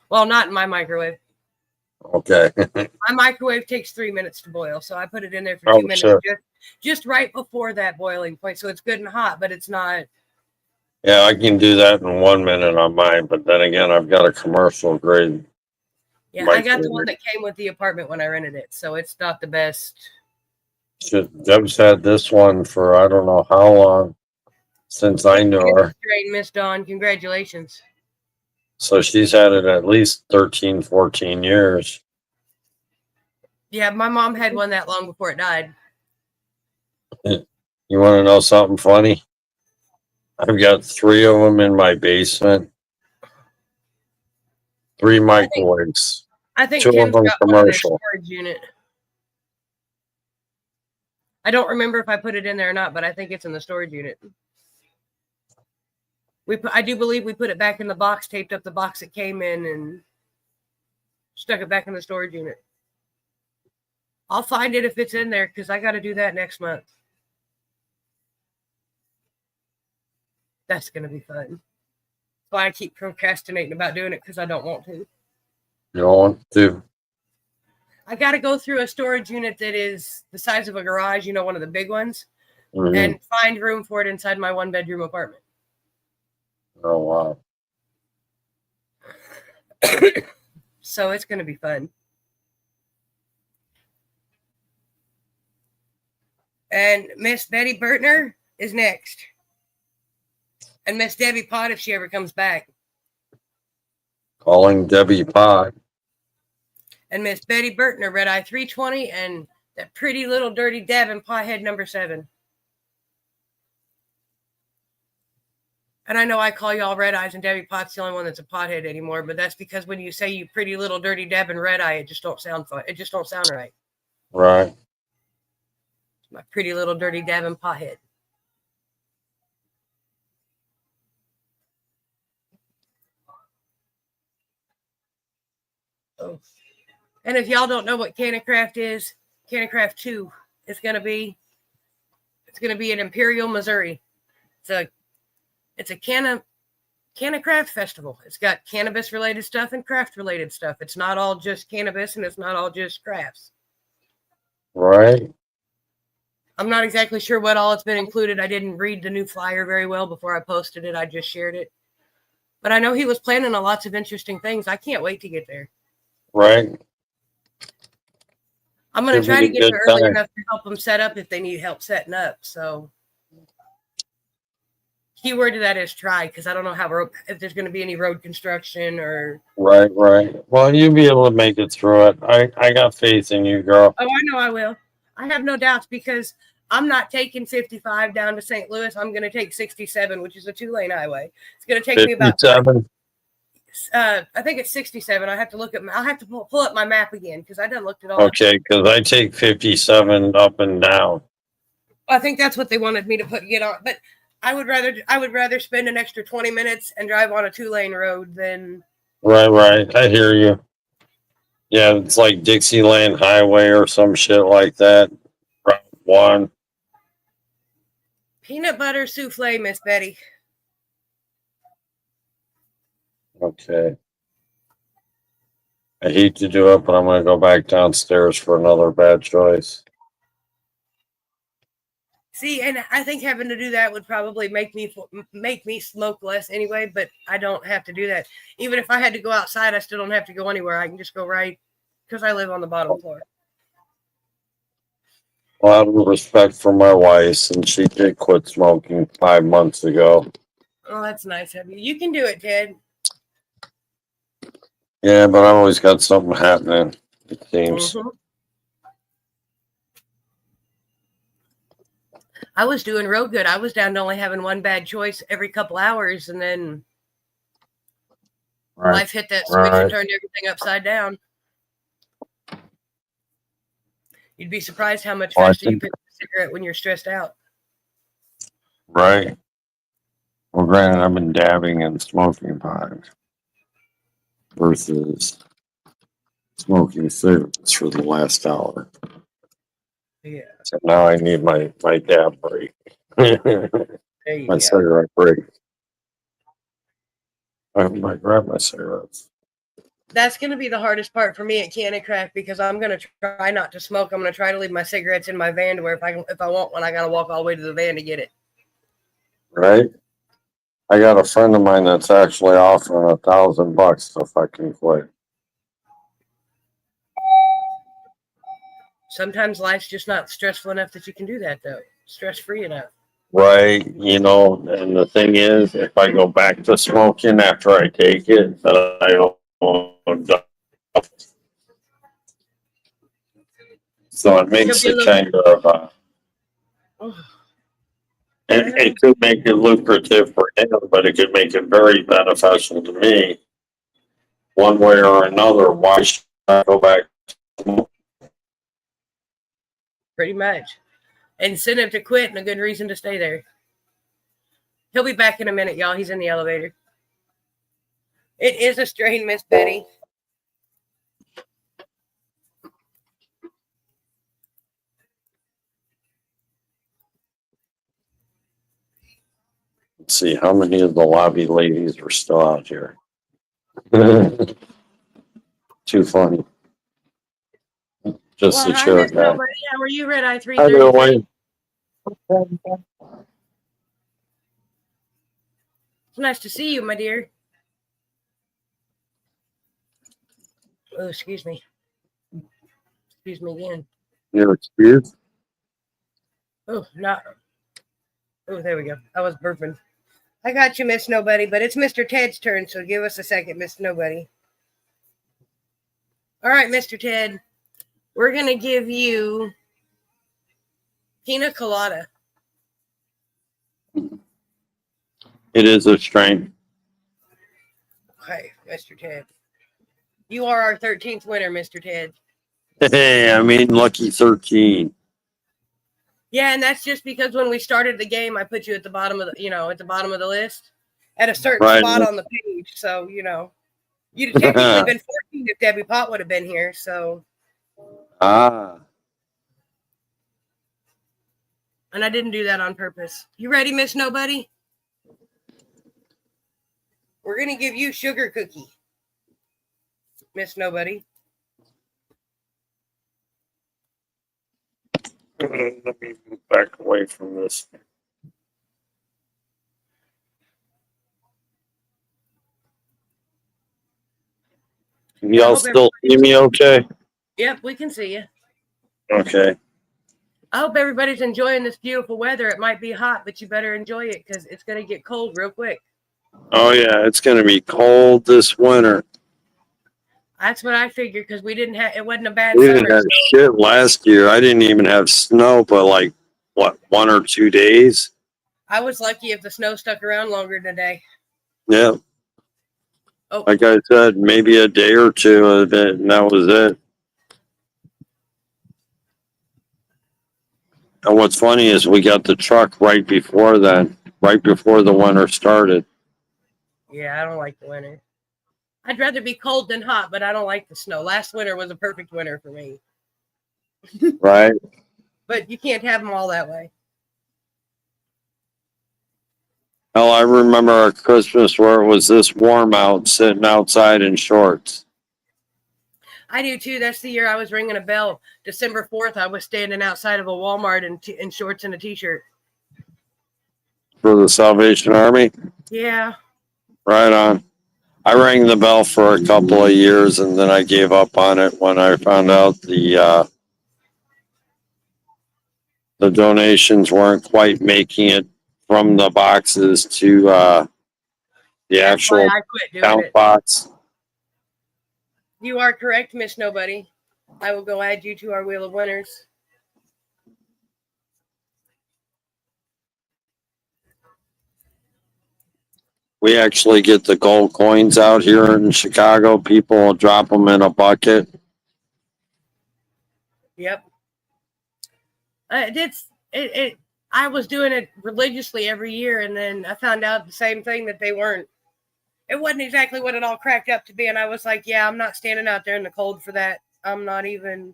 Well, not in my microwave. Okay. My microwave takes 3 minutes to boil, so I put it in there for 2 minutes, sure. just right before that boiling point, so it's good and hot, but it's not. Yeah, I can do that in 1 minute on mine, but then again, I've got a commercial grade. Yeah, I got the one that came with the apartment when I rented it, so it's not the best. Deb's had this one for I don't know how long since I knew her. Great, Miss Dawn. Congratulations. So she's had it at least 13, 14 years. Yeah, my mom had one that long before it died. You want to know something funny? I've got 3 of them in my basement. 3 microwaves. I think 2 of Tim's them got one in their commercial. storage unit. I don't remember if I put it in there or not, but I think it's in the storage unit. I do believe we put it back in the box, taped up the box it came in, and stuck it back in the storage unit. I'll find it if it's in there, because I got to do that next month. That's going to be fun. That's why I keep procrastinating about doing it, because I don't want to. You don't want to? I got to go through a storage unit that is the size of a garage, you know, one of the big ones, and find room for it inside my 1-bedroom apartment. Oh, wow. So it's going to be fun. And Miss Betty Bertner is next. And Miss Debbie Pott, if she ever comes back. Calling Debbie Pott. And Miss Betty Bertner, Red Eye 320, and that pretty little dirty Devin Pothead number 7. And I know I call y'all Red Eyes, and Debbie Pott's the only one that's a pothead anymore, but that's because when you say you pretty little dirty Devin Red Eye, it just don't sound fun. It just don't sound right. Right. My pretty little dirty Devin Pothead. Oh. And if y'all don't know what Canacraft is, Canacraft 2 is going to be in Imperial, Missouri. It's a Canacraft festival. It's got cannabis related stuff and craft related stuff. It's not all just cannabis and it's not all just crafts. Right. I'm not exactly sure what all it's been included. I didn't read the new flyer very well before I posted it. I just shared it. But I know he was planning on lots of interesting things. I can't wait to get there. Right. I'm going to Should try be to a get good there early time. enough to help them set up if they need help setting up. So keyword to that is try, because I don't know if there's going to be any road construction or. Right. Well, you'll be able to make it through it. I got faith in you, girl. Oh, I know I will. I have no doubts because I'm not taking 55 down to St. Louis. I'm going to take 67, which is a 2-lane highway. It's going to take me about 57. I think it's 67. I'll have to pull up my map again because I done looked it all up. Okay, because I take 57 up and down. I think that's what they wanted me to get on, but I would rather spend an extra 20 minutes and drive on a 2-lane road than. Right. I hear you. Yeah, it's like Dixieland Highway or some shit like that. Route 1. Peanut butter souffle, Miss Betty. Okay. I hate to do it, but I'm going to go back downstairs for another bad choice. See, and I think having to do that would probably make me smoke less anyway, but I don't have to do that. Even if I had to go outside, I still don't have to go anywhere. I can just go right because I live on the bottom floor. A lot of respect for my wife, since she did quit smoking 5 months ago. Oh, that's nice of you. You can do it, Ted. Yeah, but I've always got something happening, it seems. Mm-hmm. I was doing real good. I was down to only having one bad choice every couple hours, and then life hit that switch and turned everything upside down. You'd be surprised how much faster you pick up a cigarette when you're stressed out. Right. Well, granted, I've been dabbing and smoking pot versus smoking cigarettes for the last hour. Yeah. So now I need my dab break. My cigarette break. I might grab my cigarettes. That's going to be the hardest part for me at Candy Craft because I'm going to try not to smoke. I'm going to try to leave my cigarettes in my van to where if I want one, I got to walk all the way to the van to get it. Right. I got a friend of mine that's actually offering $1,000 if I can quit. Sometimes life's just not stressful enough that you can do that, though. Stress-free enough. Right. You know, and the thing is, if I go back to smoking after I take it, then I don't. So it makes it kind of, it could make it lucrative for him, but it could make it very beneficial to me. One way or another, why should I go back to smoking? Pretty much. Incentive to quit and a good reason to stay there. He'll be back in a minute, y'all. He's in the elevator. It is a strain, Miss Betty. Let's see how many of the lobby ladies are still out here. Too funny. Just Well, a hi, chair Miss guy. Nobody. How are you, Red Eye Hi, 333? It's nice to see you, my dear. Oh, excuse me. Excuse me again. You're excused? Oh, not. Oh, there we go. I was burping. I got you, Miss Nobody, but it's Mr. Ted's turn, so give us a second, Miss Nobody. All right, Mr. Ted. We're going to give you pina colada. It is a strain. Okay, Mr. Ted. You are our 13th winner, Mr. Ted. Hey, I mean, lucky 13. Yeah, and that's just because when we started the game, I put you at the bottom of at the bottom of the list at a certain spot on the page. So, you'd have technically been 14 if Debbie Pott would have been here. So. And I didn't do that on purpose. You ready, Miss Nobody? We're going to give you sugar cookie, Miss Nobody. Let me move back away from this. Can y'all still see me okay? Yep, we can see you. Okay. I hope everybody's enjoying this beautiful weather. It might be hot, but you better enjoy it because it's going to get cold real quick. Oh, yeah, it's going to be cold this winter. That's what I figured because it wasn't a bad We summer. didn't have shit last year. I didn't even have snow, but like, what, 1 or 2 days? I was lucky if the snow stuck around longer today. Yeah. Oh. Like I said, maybe a day or two of it, and that was it. And what's funny is we got the truck right before then, right before the winter started. Yeah, I don't like the winter. I'd rather be cold than hot, but I don't like the snow. Last winter was a perfect winter for me. Right? But you can't have them all that way. Hell, I remember a Christmas where it was this warm out, sitting outside in shorts. I do too. That's the year I was ringing a bell. December 4th, I was standing outside of a Walmart in shorts and a t-shirt. For the Salvation Army? Yeah. Right on. I rang the bell for a couple of years and then I gave up on it when I found out the donations weren't quite making it from the boxes to the That's why actual I quit doing count it. box. You are correct, Miss Nobody. I will go add you to our Wheel of Winners. We actually get the gold coins out here in Chicago. People will drop them in a bucket. Yep. I was doing it religiously every year, and then I found out the same thing that they weren't. It wasn't exactly what it all cracked up to be, and I was like, yeah, I'm not standing out there in the cold for that. I'm not even.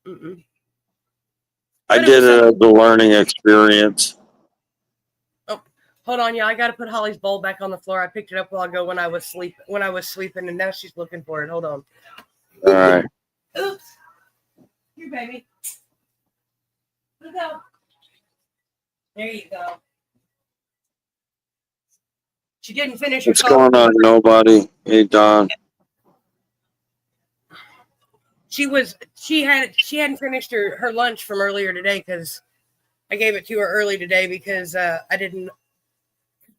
Mm-mm. I did it as a learning experience. Oh, hold on, yeah, I got to put Holly's bowl back on the floor. I picked it up while ago when I was sleeping, and now she's looking for it. Hold on. All right. Oops. Here, baby. Look out. There you go. She didn't finish her What's going on, nobody? Hey, Don. She hadn't finished her lunch from earlier today because I gave it to her early today because I didn't.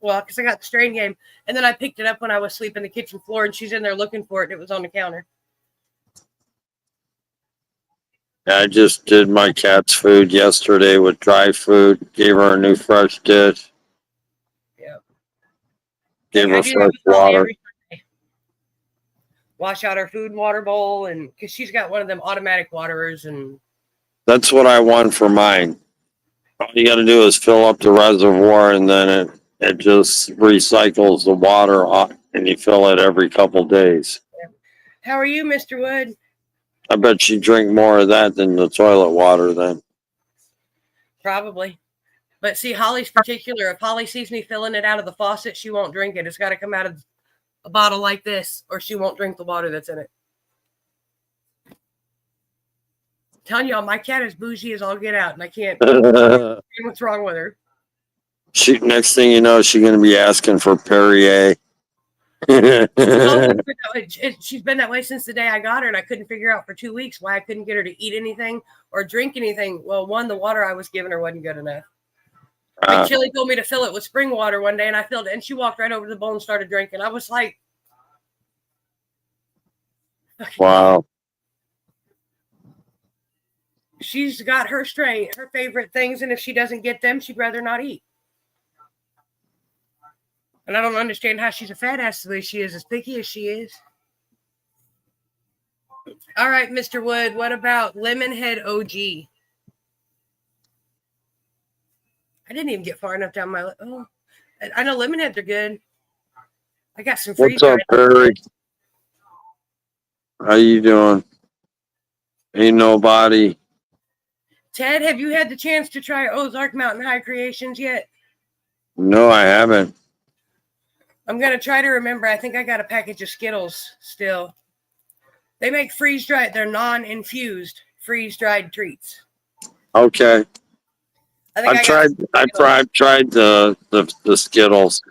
Well, because I got the strain game, and then I picked it up when I was sleeping the kitchen floor, and she's in there looking for it. And it was on the counter. I just did my cat's food yesterday with dry food. Gave her a new fresh dish. Yep. Gave her fresh water. Wash out her food and water bowl, and because she's got one of them automatic waterers, and that's what I want for mine. All you got to do is fill up the reservoir, and then it just recycles the water off, and you fill it every couple days. How are you, Mr. Wood? I bet you drink more of that than the toilet water then. Probably. But see, Holly's particular. If Holly sees me filling it out of the faucet, she won't drink it. It's got to come out of a bottle like this, or she won't drink the water that's in it. I'm telling y'all, my cat is bougie as all get out, and I can't. What's wrong with her? Next thing you know, she's going to be asking for Perrier. She's been that way since the day I got her, and I couldn't figure out for 2 weeks why I couldn't get her to eat anything or drink anything. Well, one, the water I was giving her wasn't good enough. Chili told me to fill it with spring water one day, and I filled it, and she walked right over to the bowl and started drinking. I was like, wow. She's got her favorite things, and if she doesn't get them, she'd rather not eat. And I don't understand how she's a fat ass the way she is, as picky as she is. All right, Mr. Wood, what about Lemonhead OG? I didn't even get far enough down my. Oh, I know Lemonheads are good. I got some freeze. What's up, Barry? How you doing? Ain't nobody. Ted, have you had the chance to try Ozark Mountain High Creations yet? No, I haven't. I'm going to try to remember. I think I got a package of Skittles still. They make freeze-dried. They're non-infused freeze-dried treats. Okay. I think I've tried the Skittles.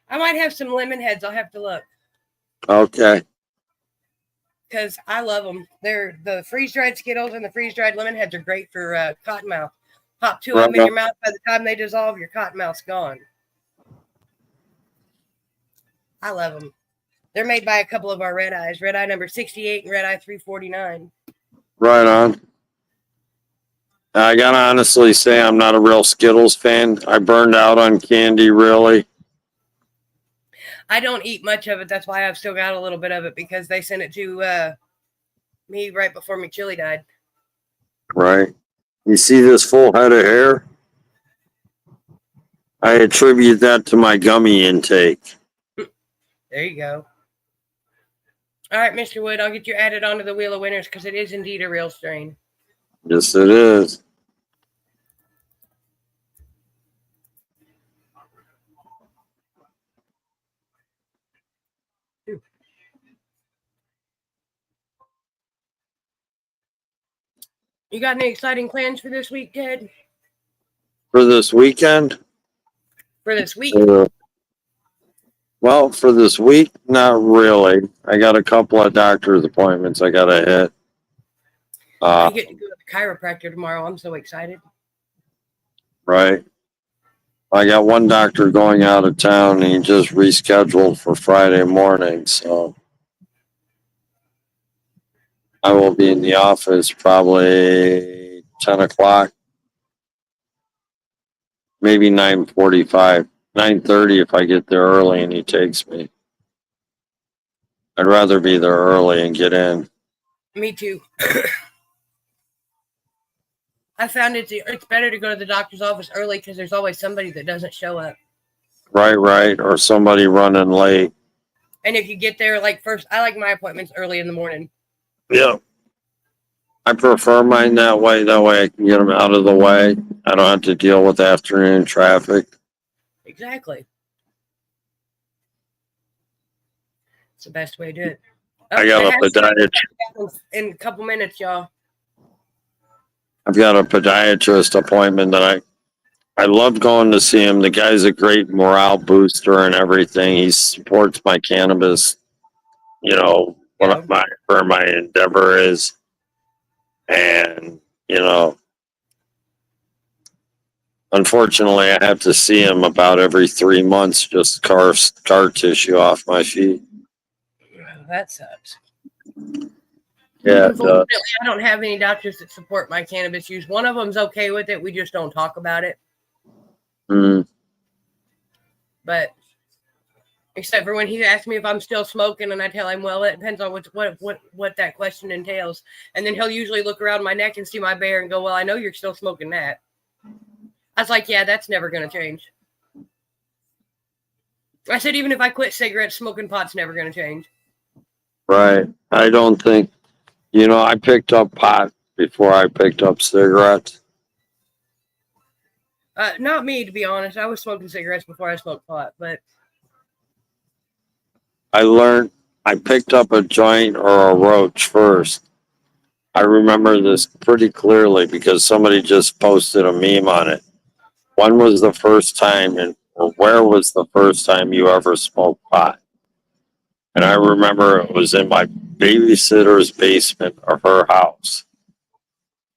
I might have some lemon heads. I'll have to look. Okay. Because I love them. They're the freeze-dried Skittles and the freeze-dried lemon heads are great for cottonmouth. Pop two of them in your mouth. By the time they dissolve, your cottonmouth's gone. I love them. They're made by a couple of our red eyes. Red eye number 68 and red eye 349. Right on. I gotta honestly say I'm not a real Skittles fan. I burned out on candy, really. I don't eat much of it. That's why I've still got a little bit of it because they sent it to me right before McChilly died. Right. You see this full head of hair? I attribute that to my gummy intake. There you go. All right, Mr. Wood, I'll get you added onto the Wheel of Winners because it is indeed a real strain. Yes, it is. You got any exciting plans for this week, Ted? For this weekend? For this week? Well, for this week, not really. I got a couple of doctor's appointments I gotta hit. I get to go to the chiropractor tomorrow. I'm so excited. Right. I got one doctor going out of town and he just rescheduled for Friday morning, so I will be in the office probably 10 o'clock, maybe 9:45, 9:30 if I get there early and he takes me. I'd rather be there early and get in. Me too. I found it's better to go to the doctor's office early because there's always somebody that doesn't show up. Right. Or somebody running late. And if you get there, like first, I like my appointments early in the morning. Yeah. I prefer mine that way. That way I can get them out of the way. I don't have to deal with afternoon traffic. Exactly. It's the best way to do it. I got a podiatrist. In a couple minutes, y'all. I've got a podiatrist appointment that I love going to see him. The guy's a great morale booster and everything. He supports my cannabis, what my endeavor is. And, unfortunately I have to see him about every 3 months, just carve scar tissue off my feet. That sucks. Yeah, unfortunately, I don't have any doctors that support my cannabis use. One of them's okay with it. We just don't talk about it. But except for when he asks me if I'm still smoking, and I tell him, well, it depends on what that question entails. And then he'll usually look around my neck and see my bear and go, well, I know you're still smoking that. I was like, yeah, that's never going to change. I said, even if I quit cigarettes, smoking pot's never going to change. Right. I don't think, I picked up pot before I picked up cigarettes. Not me, to be honest. I was smoking cigarettes before I smoked pot, but I picked up a joint or a roach first. I remember this pretty clearly because somebody just posted a meme on it. When was the first time or where was the first time you ever smoked pot? And I remember it was in my babysitter's basement of her house.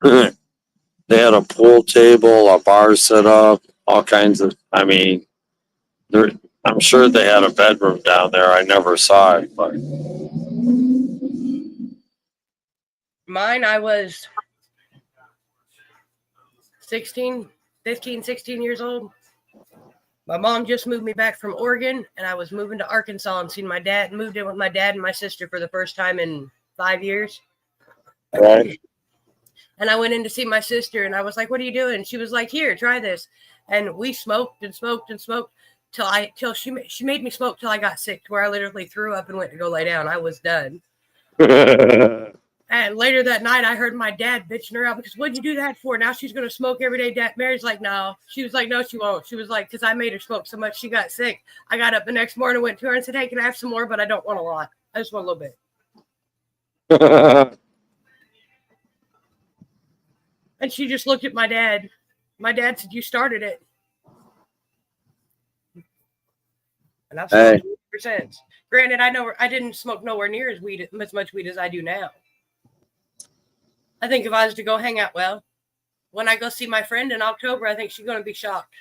They had a pool table, a bar set up, all kinds of, I'm sure they had a bedroom down there. I never saw it, but mine, I was 15, 16 years old. My mom just moved me back from Oregon, and I was moving to Arkansas and moved in with my dad and my sister for the first time in 5 years. right. And I went in to see my sister, and I was like, what are you doing? She was like, here, try this. And we smoked and smoked and smoked till she made me smoke till I got sick, to where I literally threw up and went to go lay down. I was done. And later that night, I heard my dad bitching her out because what'd you do that for? Now she's going to smoke every day. Dad, Mary's like, no. She was like, no, she won't. She was like, because I made her smoke so much she got sick. I got up the next morning, went to her and said, hey, can I have some more? But I don't want a lot. I just want a little bit. And she just looked at my dad. My dad said, "You started it." And I've smoked weed ever since. Granted, I didn't smoke nowhere near as much weed as I do now. I think if I was to go hang out, well, when I go see my friend in October, I think she's going to be shocked.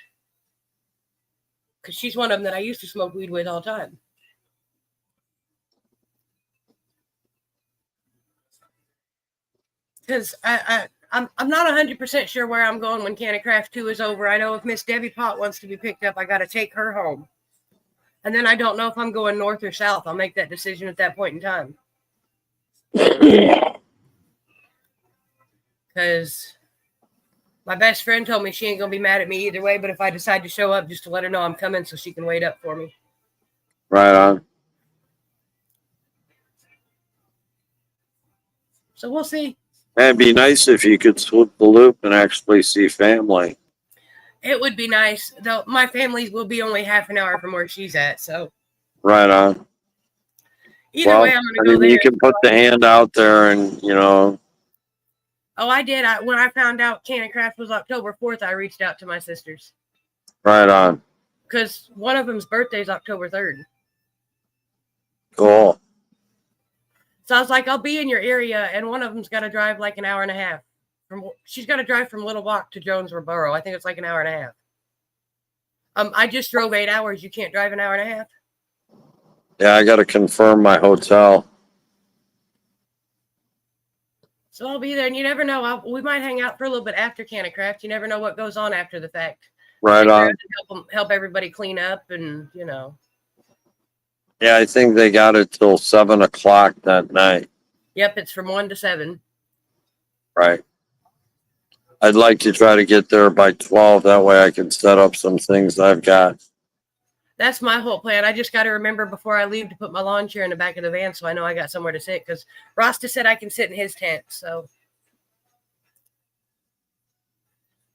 Because she's one of them that I used to smoke weed with all the time. Because I'm not 100% sure where I'm going when Can of Craft 2 is over. I know if Miss Debbie Pot wants to be picked up, I got to take her home. And then I don't know if I'm going north or south. I'll make that decision at that point in time. Because my best friend told me she ain't going to be mad at me either way, but if I decide to show up, just to let her know I'm coming so she can wait up for me. Right on. So we'll see. It'd be nice if you could swoop the loop and actually see family. It would be nice, though. My family will be only half an hour from where she's at, so. Right on. Either way, I'm going to go there. You can put the hand out there and, you know. Oh, I did. When I found out Can of Craft was October 4th, I reached out to my sisters. Right on. Because one of them's birthday is October 3rd. Cool. So I was like, I'll be in your area, and one of them's got to drive like an hour and a half. She's got to drive from Little Rock to Jonesboro. I think it's like an hour and a half. I just drove 8 hours. You can't drive an hour and a half? Yeah, I got to confirm my hotel. So I'll be there, and you never know. We might hang out for a little bit after Can of Craft. You never know what goes on after the fact. Right on. Help everybody clean up, and, you know. Yeah, I think they got it till 7 o'clock that night. Yep, it's from 1 to 7. Right. I'd like to try to get there by 12. That way I can set up some things I've got. That's my whole plan. I just got to remember before I leave to put my lawn chair in the back of the van so I know I got somewhere to sit. Because Rasta said I can sit in his tent. So,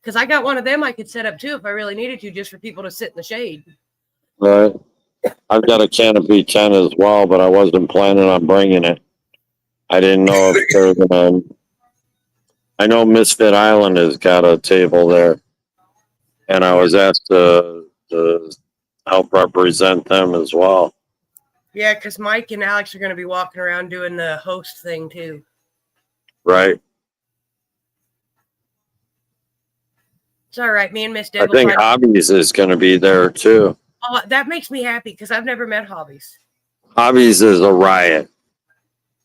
because I got one of them I could set up too if I really needed to, just for people to sit in the shade. Right. I've got a canopy tent as well, but I wasn't planning on bringing it. I didn't know if they're gonna. I know Misfit Island has got a table there, and I was asked to help represent them as well. Yeah, because Mike and Alex are going to be walking around doing the host thing too. Right. It's all right. Me and Miss Deb. I think Hobbies is going to be there too. Oh, that makes me happy because I've never met Hobbies. Hobbies is a riot.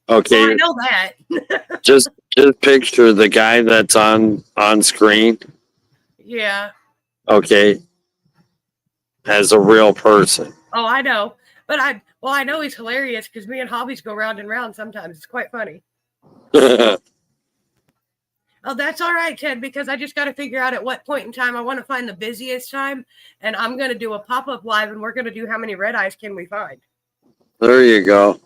Okay. Oh, I know that. just picture the guy that's on screen. Yeah. Okay. As a real person. Oh, I know. But I know he's hilarious because me and Hobbies go round and round sometimes. It's quite funny. Oh, that's all right, Ted, because I just got to figure out at what point in time I want to find the busiest time. And I'm going to do a pop-up live, and we're going to do how many red eyes can we find. There you go.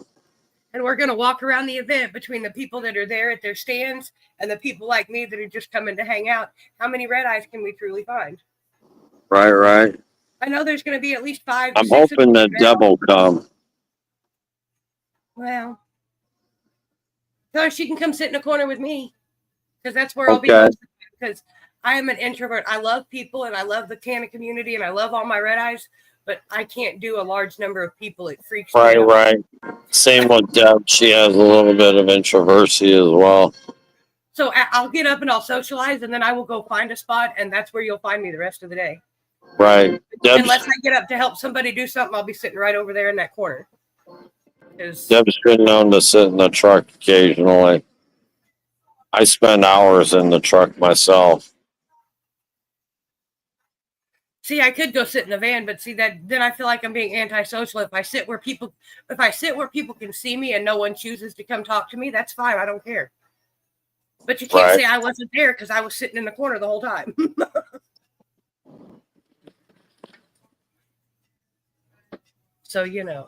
And we're going to walk around the event between the people that are there at their stands and the people like me that are just coming to hang out. How many red eyes can we truly find? Right. I know there's going to be at least 5. I'm hoping that Deb will come. Well, so she can come sit in a corner with me. Because that's where I'll be hosting. Because I am an introvert. I love people and I love the Canna community and I love all my red eyes, but I can't do a large number of people. It freaks me out. Right. Same with Deb. She has a little bit of introversy as well. So I'll get up and I'll socialize and then I will go find a spot and that's where you'll find me the rest of the day. Right. Unless I get up to help somebody do something, I'll be sitting right over there in that corner. Deb's been known to sit in the truck occasionally. I spend hours in the truck myself. See, I could go sit in the van, but see that then I feel like I'm being antisocial. If I sit where people can see me and no one chooses to come talk to me, that's fine. I don't care. But you can't say I wasn't there because I was sitting in the corner the whole time. So, you know.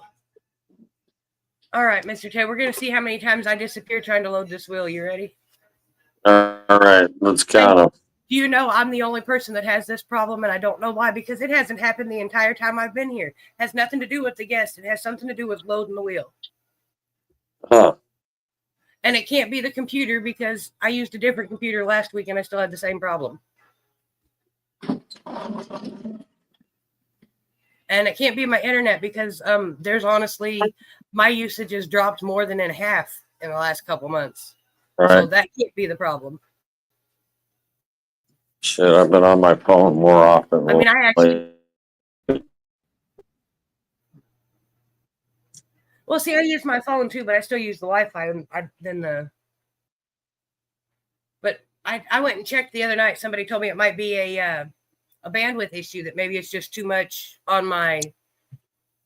All right, Mr. Ted, we're going to see how many times I disappear trying to load this wheel. You ready? All right, let's count them. Do you know I'm the only person that has this problem, and I don't know why, because it hasn't happened the entire time I've been here. It has nothing to do with the guest. It has something to do with loading the wheel. Huh. And it can't be the computer because I used a different computer last week and I still had the same problem. And it can't be my internet because there's honestly, my usage has dropped more than in half in the last couple months. Right. So that can't be the problem. Shit, I've been on my phone more often. I mean, I actually... Well, see, I use my phone too, but I still use the Wi-Fi. But I went and checked the other night. Somebody told me it might be a bandwidth issue, that maybe it's just too much on my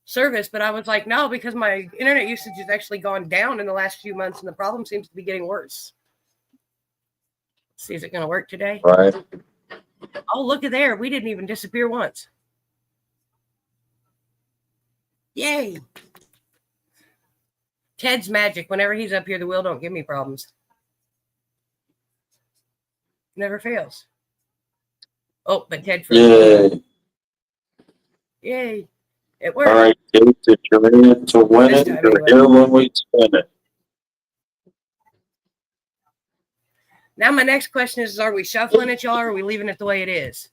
service. But I was like, no, because my internet usage has actually gone down in the last few months, and the problem seems to be getting worse. Let's see, is it going to work today? Right. Oh, look at there. We didn't even disappear once. Yay. Ted's magic. Whenever he's up here, the wheel don't give me problems. Never fails. Oh, but Ted Yay. Yay. It worked. All right, Kate, if you're in it to win This it, time, you're anyway. here when we spin it. Now my next question is, are we shuffling it, y'all, or are we leaving it the way it is?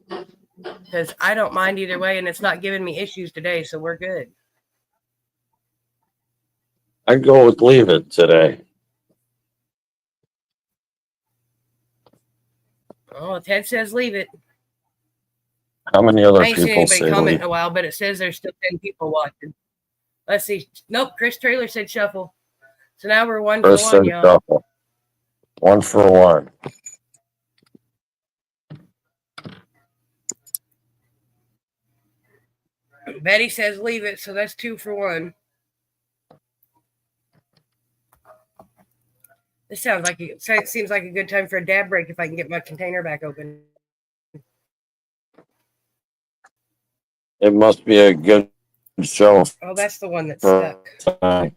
Because I don't mind either way, and it's not giving me issues today, so we're good. I'd go with leave it today. Oh, Ted says leave it. How many other I ain't seen people anybody say comment leave? in a while, but it says there's still 10 people watching. Let's see. Nope, Chris Trailer said shuffle. So now we're 1 Chris for 1, said y'all. shuffle. 1 for 1. Betty says leave it, so that's 2 for 1. This sounds like it seems like a good time for a dab break if I can get my container back open. It must be a good show. Oh, that's the one that's for stuck. tonight.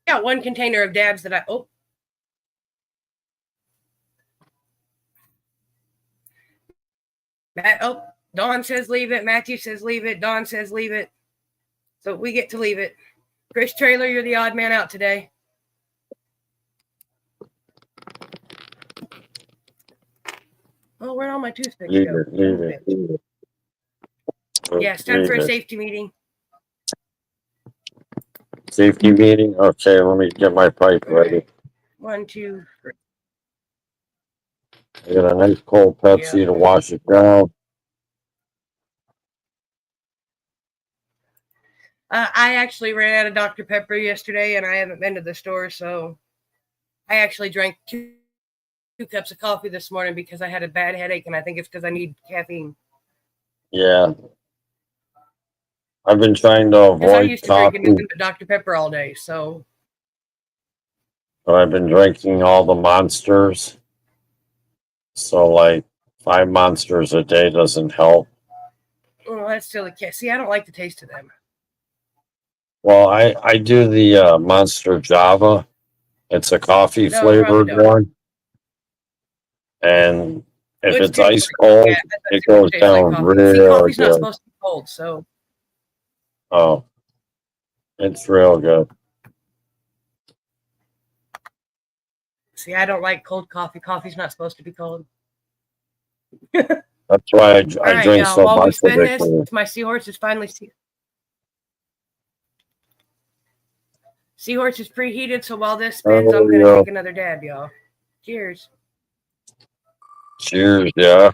Got one container of dabs that Dawn says leave it. Matthew says leave it. Dawn says leave it. So we get to leave it. Chris Trailer, you're the odd man out today. Oh, where'd all my toothpicks Leave go? it, leave it, leave it. Yeah, it's time Leave for a it. safety meeting. Safety meeting? Okay, let me get my pipe ready. 1, 2, 3. I got a nice cold Pepsi Yeah. to wash it down. I actually ran out of Dr. Pepper yesterday, and I haven't been to the store, so I actually drank 2 cups of coffee this morning because I had a bad headache, and I think it's because I need caffeine. Yeah. I've been trying to Because I avoid used to drink coffee, nothing but Dr. Pepper all day, so. but I've been drinking all the monsters. So, like, 5 monsters a day doesn't help. Oh, that's still a kiss. See, I don't like the taste of them. Well, I do the Monster Java. It's a coffee No, flavored probably don't. one. And if Which it's tastes ice like- cold, yeah, that's it what goes tastes like down coffee. really See, coffee's not good. supposed to be cold, so. Oh, it's real good. See, I don't like cold coffee. Coffee's not supposed to be cold. That's why I All right, drink y'all. so While we much of spin it. this, my seahorse is finally. Seahorse is preheated, so while this spins, I'm going to take another dab, y'all. Cheers. Cheers, yeah.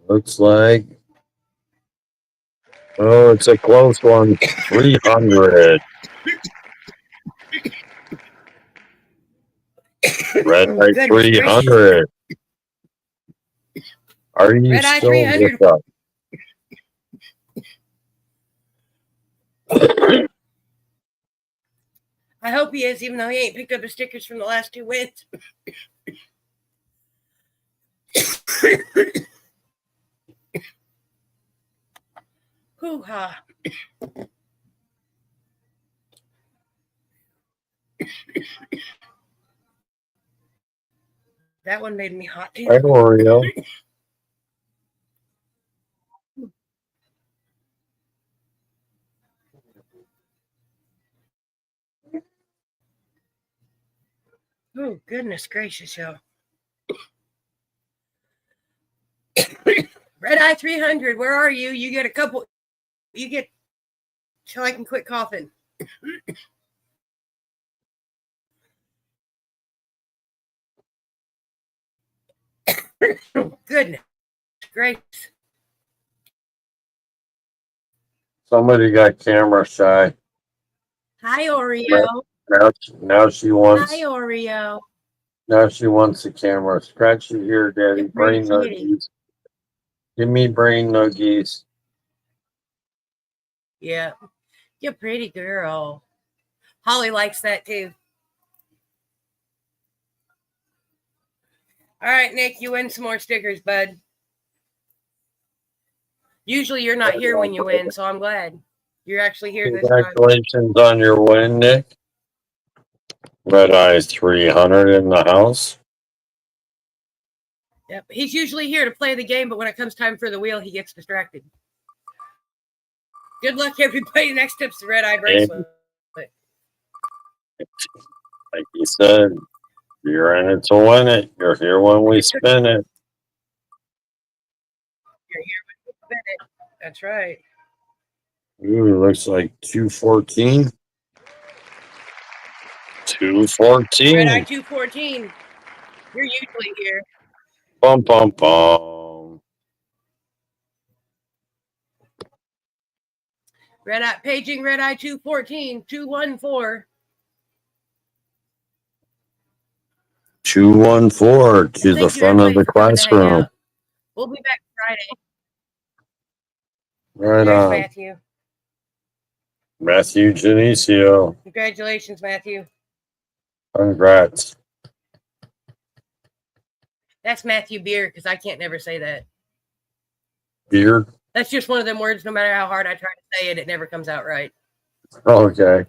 Looks like, oh, it's a close one. 300. Red Eye Goodness 300. Are you Red Eye still 300. with us? I hope he is, even though he ain't picked up his stickers from the last 2 wins. Hoo-ha. That one made me hot too. Hi, Oreo. Oh, goodness gracious, y'all. Red Eye 300, where are you? You get a couple. You get. Till I can quit coughing. Goodness gracious. Somebody got camera shy. Hi, Oreo. Now she wants. Hi, Oreo. Now she wants the camera. Scratch your ear, Daddy. You pretty Brain kitty. nuggies. Give me brain nuggies. Yeah. You're a pretty girl. Holly likes that too. All right, Nick, you win some more stickers, bud. Usually you're not here when you win, so I'm glad you're actually here this time. Congratulations on your win, Nick. Red Eyes 300 in the house. Yep. He's usually here to play the game, but when it comes time for the wheel, he gets distracted. Good luck, everybody. Next tip's the Red Eye bracelet. Like you said, you're in it to win it. You're here when we spin it. You're here when we spin it. That's right. Ooh, looks like 214. 214. Red Eye 214. You're usually here. Bum, bum, bum. Red Eye paging Red Eye 214 214. 214 to the front of the classroom. We'll be back Friday. Right There's on. Matthew. Matthew Genesio. Congratulations, Matthew. Congrats. That's Matthew Beer, because I can't never say that. Beer? That's just one of them words, no matter how hard I try to say it, it never comes out right. Okay.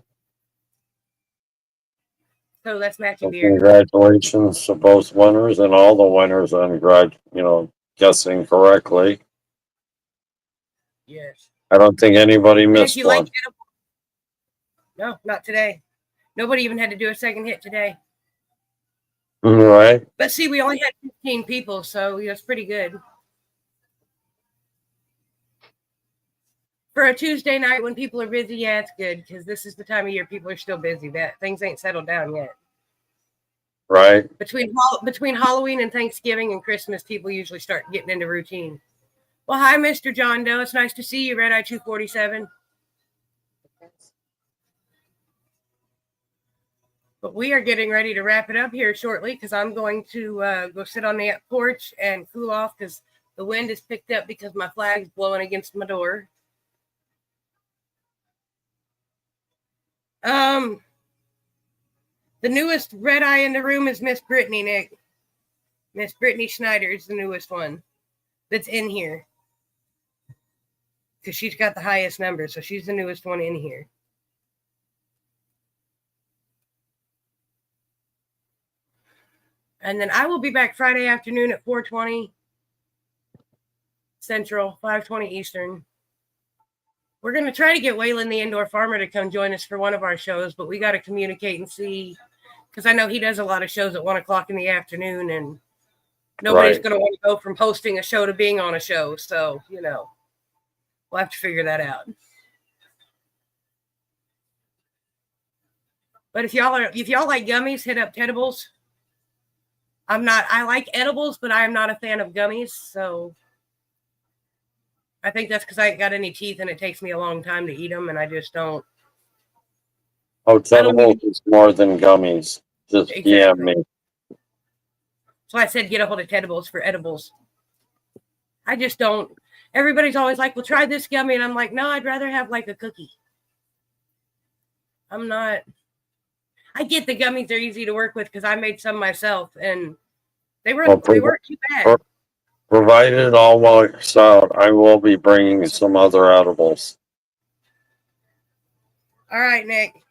So that's Matthew So Beer. congratulations to both winners and all the winners on guessing correctly. Yes. I don't think anybody And missed if you one. like edible, no, not today. Nobody even had to do a second hit today. Right. But see, we only had 15 people, so it's pretty good. For a Tuesday night when people are busy, yeah, it's good, because this is the time of year people are still busy. That things ain't settled down yet. Right. Between Halloween and Thanksgiving and Christmas, people usually start getting into routine. Well, hi, Mr. John Doe. It's nice to see you, Red Eye 247. But we are getting ready to wrap it up here shortly, because I'm going to go sit on the porch and cool off, because the wind is picked up because my flag's blowing against my door. The newest Red Eye in the room is Miss Brittany, Nick. Miss Brittany Schneider is the newest one that's in here, because she's got the highest number, so she's the newest one in here. And then I will be back Friday afternoon at 4:20 Central, 5:20 Eastern. We're going to try to get Waylon the indoor farmer to come join us for one of our shows, but we got to communicate and see, because I know he does a lot of shows at 1 o'clock in the afternoon, and nobody's going to want to go from hosting a show to being on a show. So, we'll have to figure that out. But if y'all like gummies, hit up Teddiblez. I like edibles, but I am not a fan of gummies. So I think that's because I ain't got any teeth and it takes me a long time to eat them, and I just don't. Oh, Teddiblez is more than gummies. Just DM me. So I said get a hold of Teddiblez for edibles. I just don't. Everybody's always like, well, try this gummy. And I'm like, no, I'd rather have like a cookie. I'm not. I get the gummies are easy to work with because I made some myself, and they weren't too bad. Provided it all works out, I will be bringing some other edibles. All right, Nick.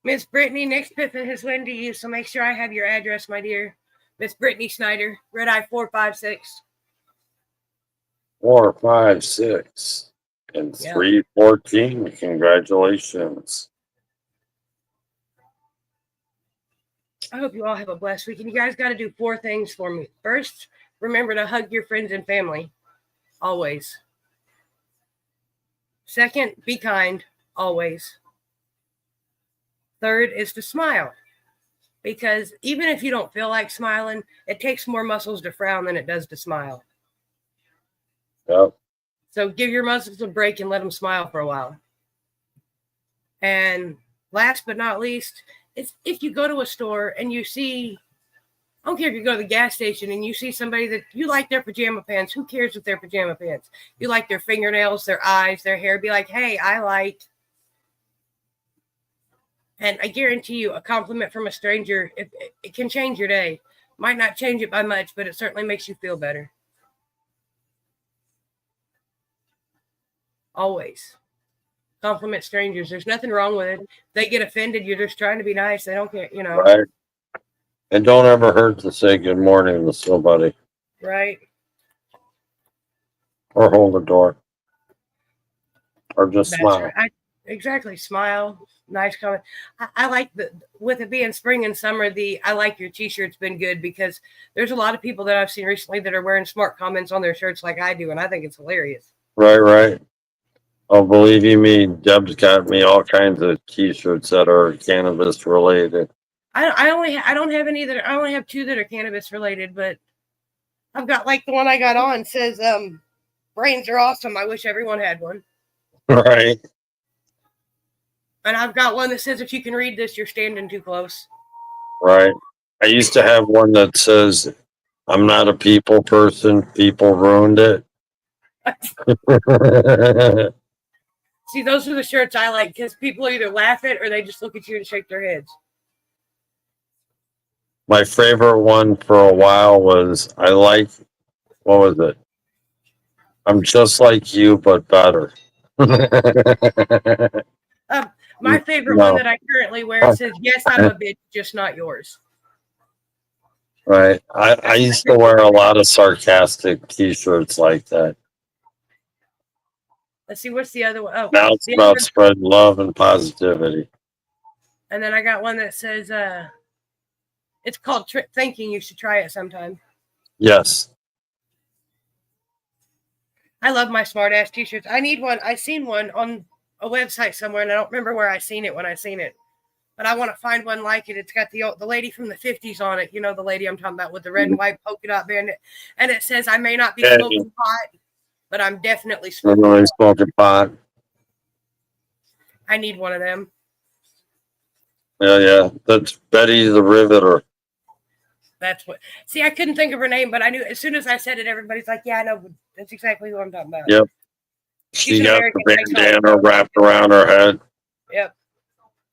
Miss Brittany, next Pippin has went to you, so make sure I have your address, my dear. Miss Brittany Snyder, Red Eye 456. 456 and Yeah. 314. Congratulations. I hope you all have a blessed week. And you guys got to do 4 things for me. First, remember to hug your friends and family. Always. Second, be kind. Always. Third is to smile. Because even if you don't feel like smiling, it takes more muscles to frown than it does to smile. Yep. So give your muscles a break and let them smile for a while. And last but not least, is if you go to a store and you see, I don't care if you go to the gas station and you see somebody that you like their pajama pants. Who cares with their pajama pants? You like their fingernails, their eyes, their hair. Be like, hey, I like. And I guarantee you a compliment from a stranger, it can change your day. Might not change it by much, but it certainly makes you feel better. Always. Compliment strangers. There's nothing wrong with it. They get offended. You're just trying to be nice. They don't care, you know. Right. And don't ever hurt to say good morning to somebody. Right. Or hold the door. Or just That's smile. right. Exactly. Smile. Nice comment. I like with it being spring and summer, I like your t-shirt's been good because there's a lot of people that I've seen recently that are wearing smart comments on their shirts like I do, and I think it's hilarious. Right. Oh, believe you me, Deb's got me all kinds of t-shirts that are cannabis related. I don't have any that I only have 2 that are cannabis related, but I've got like the one I got on says brains are awesome. I wish everyone had one. Right. And I've got one that says if you can read this, you're standing too close. Right. I used to have one that says, I'm not a people person. People ruined it. See, those are the shirts I like because people either laugh at or they just look at you and shake their heads. My favorite one for a while was, what was it? I'm just like you, but better. My favorite one that I currently wear says, yes, I'm a bitch, just not yours. Right. I used to wear a lot of sarcastic t-shirts like that. Let's see, what's the other one? Oh, now it's about spreading love and positivity. And then I got one that says, it's called Trick Thinking. You should try it sometime. Yes. I love my smart ass t-shirts. I need one. I seen one on a website somewhere, and I don't remember where I seen it when I seen it. But I want to find one like it. It's got the lady from the 50s on it. You know, the lady I'm talking about with the red and white polka dot band. And it says, I may not be smoking pot, but I'm definitely smoking pot. I need one of them. Yeah. That's Betty the Riveter. That's what. See, I couldn't think of her name, but I knew as soon as I said it, everybody's like, yeah, I know. That's exactly who I'm talking about. Yep. She got the bandana wrapped around her head. Yep.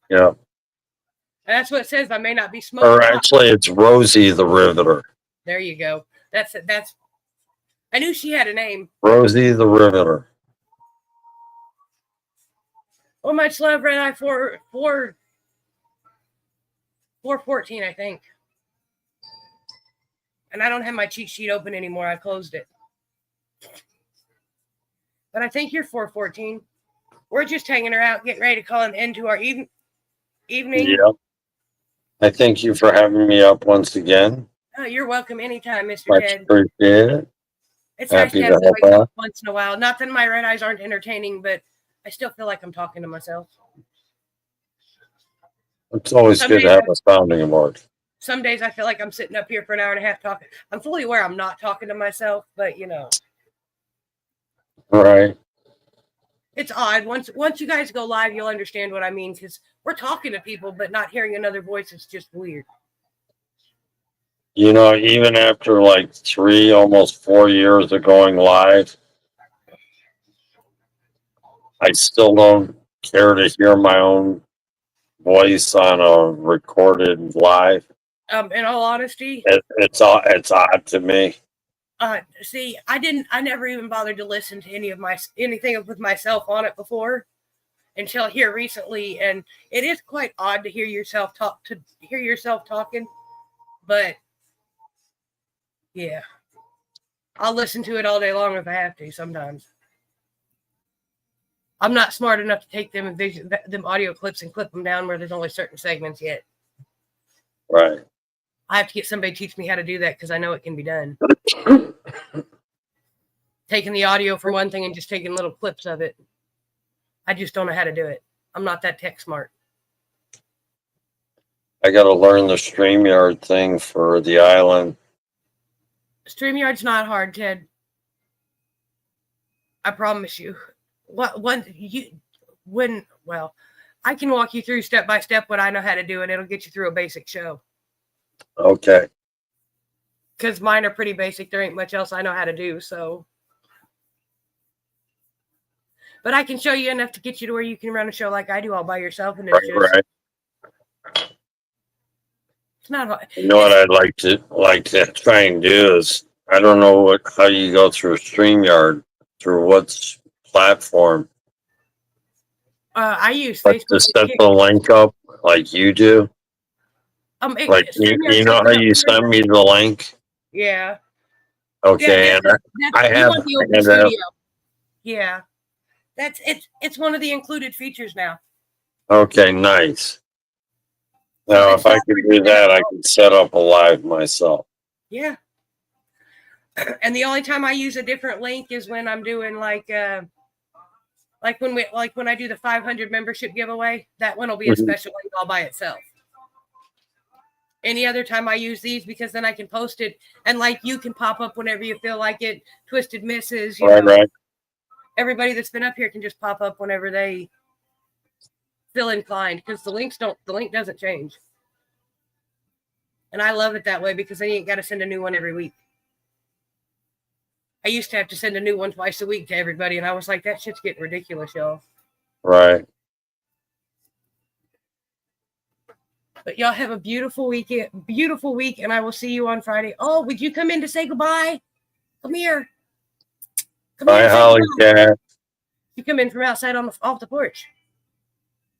Yep. And that's what it says. I may not be smoking. Or actually, it's Rosie the Riveter. There you go. That's it. I knew she had a name. Rosie the Riveter. Oh, much love, Red Eye 414, I think. And I don't have my cheat sheet open anymore. I closed it. But I think you're 414. We're just hanging her out, getting ready to call an end to our evening. Yep. I thank you for having me up once again. Oh, you're welcome anytime, Mr. Much Ted. appreciate it. It's nice to have somebody talk once in a while. Not that my red eyes aren't entertaining, but I still feel like I'm talking to myself. It's always good to have a sounding board. Some days I feel like I'm sitting up here for an hour and a half talking. I'm fully aware I'm not talking to myself, but you know. Right. It's odd. Once you guys go live, you'll understand what I mean, because we're talking to people, but not hearing another voice is just weird. You know, even after like 3, almost 4 years of going live, I still don't care to hear my own voice on a recorded live. In all honesty, it's odd to me. See, I never even bothered to listen to anything with myself on it before until here recently, and it is quite odd to hear yourself talking. But yeah, I'll listen to it all day long if I have to. Sometimes I'm not smart enough to take them audio clips and clip them down where there's only certain segments yet. Right. I have to get somebody to teach me how to do that because I know it can be done. Taking the audio for one thing and just taking little clips of it. I just don't know how to do it. I'm not that tech smart. I got to learn the StreamYard thing for the island. StreamYard's not hard, Ted. I promise you. I can walk you through step by step what I know how to do, and it'll get you through a basic show. Okay. Because mine are pretty basic. There ain't much else I know how to do, so. But I can show you enough to get you to where you can run a show like I do all by yourself, and it's Right. It's not hard. You know what I'd like to try and do is, I don't know how you go through StreamYard, through what platform. I use Like Facebook to set the link up like you do. Like you know how you sent me the link? Yeah. Okay, yeah, I have the open studio. Yeah. It's one of the included features now. Okay, nice. Now, if I could do that, I could set up a live myself. Yeah. And the only time I use a different link is when I'm doing like when I do the 500 membership giveaway. That one will be a special link all by itself. Any other time I use these because then I can post it and like you can pop up whenever you feel like it. Twisted Misses, you know. Right. Everybody that's been up here can just pop up whenever they feel inclined because the link doesn't change. And I love it that way because then you ain't got to send a new one every week. I used to have to send a new one twice a week to everybody, and I was like, that shit's getting ridiculous, y'all. Right. But y'all have a beautiful week, and I will see you on Friday. Oh, would you come in to say goodbye? Come here. Bye, Holly Cat. You come in from outside off the porch.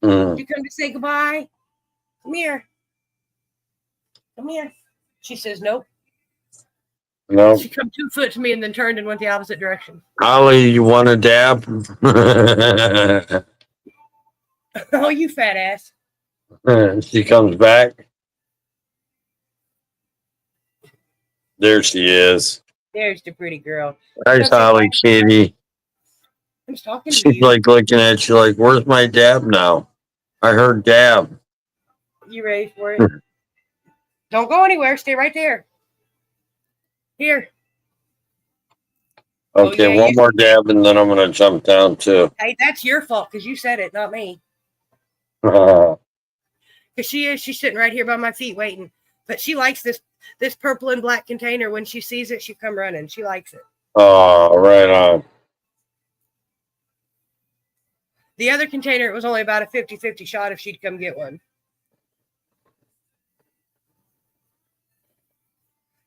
Mm. You come to say goodbye? Come here. Come here. She says nope. No. She come 2 foot to me and then turned and went the opposite direction. Holly, you want a dab? Oh, you fat ass. She comes back. There she is. There's the pretty girl. Nice, Holly Kitty. I'm just talking to She's you. like looking at you like, where's my dab now? I heard dab. You ready for it? Don't go anywhere. Stay right there. Here. Okay, one more dab and then I'm going to jump down too. Hey, that's your fault because you said it, not me. Oh, Because she's sitting right here by my feet waiting. But she likes this purple and black container. When she sees it, she come running. She likes it. oh, right on. The other container, it was only about a 50-50 shot if she'd come get one.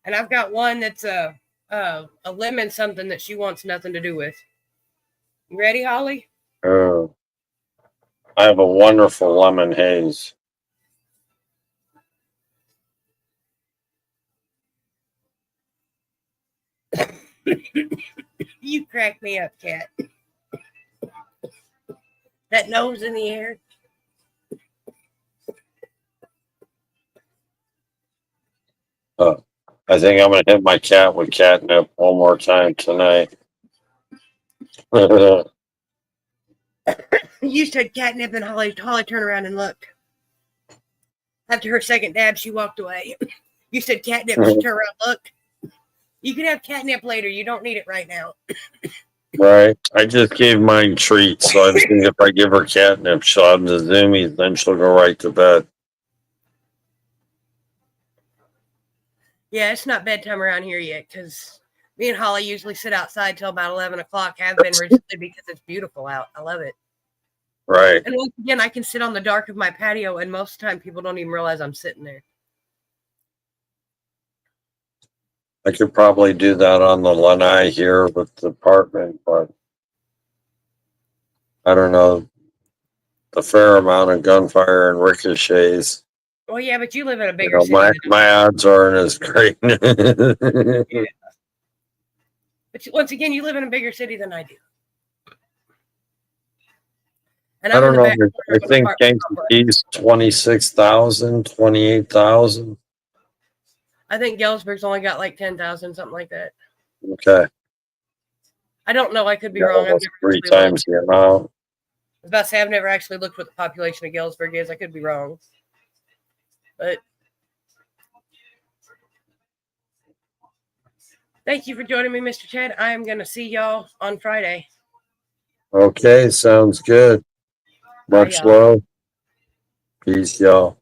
And I've got one that's a lemon something that she wants nothing to do with. You ready, Holly? I have a wonderful lemon haze. You crack me up, cat. That nose in the air. I think I'm going to hit my cat with catnip one more time tonight. You said catnip and Holly turned around and looked. After her second dab, she walked away. You said catnip, she turned around and looked. You can have catnip later. You don't need it right now. Right. I just gave mine treats, so I think if I give her catnip, she'll have the zoomies, then she'll go right to bed. Yeah, it's not bedtime around here yet because me and Holly usually sit outside till about 11 o'clock. Have been recently because it's beautiful out. I love it. Right. And once again, I can sit on the dark of my patio, and most of the time people don't even realize I'm sitting there. I could probably do that on the lanai here with the apartment, but I don't know. the fair amount of gunfire and ricochets. Well, yeah, but you live in a You bigger know, city. my odds aren't as great. But once again, you live in a bigger city than I do. And I I'm in don't the know. back corner I of an think apartment complex. Kankakee 26,000, 28,000. I think Galesburg's only got like 10,000, something like that. Okay. I don't know. I could be Yeah, wrong. I've almost never 3 actually looked. times the amount. I was about to say I've never actually looked what the population of Galesburg is. I could be wrong. But thank you for joining me, Mr. Ted. I am going to see y'all on Friday. Okay, sounds good. Bye, Much y'all. love. Peace, y'all.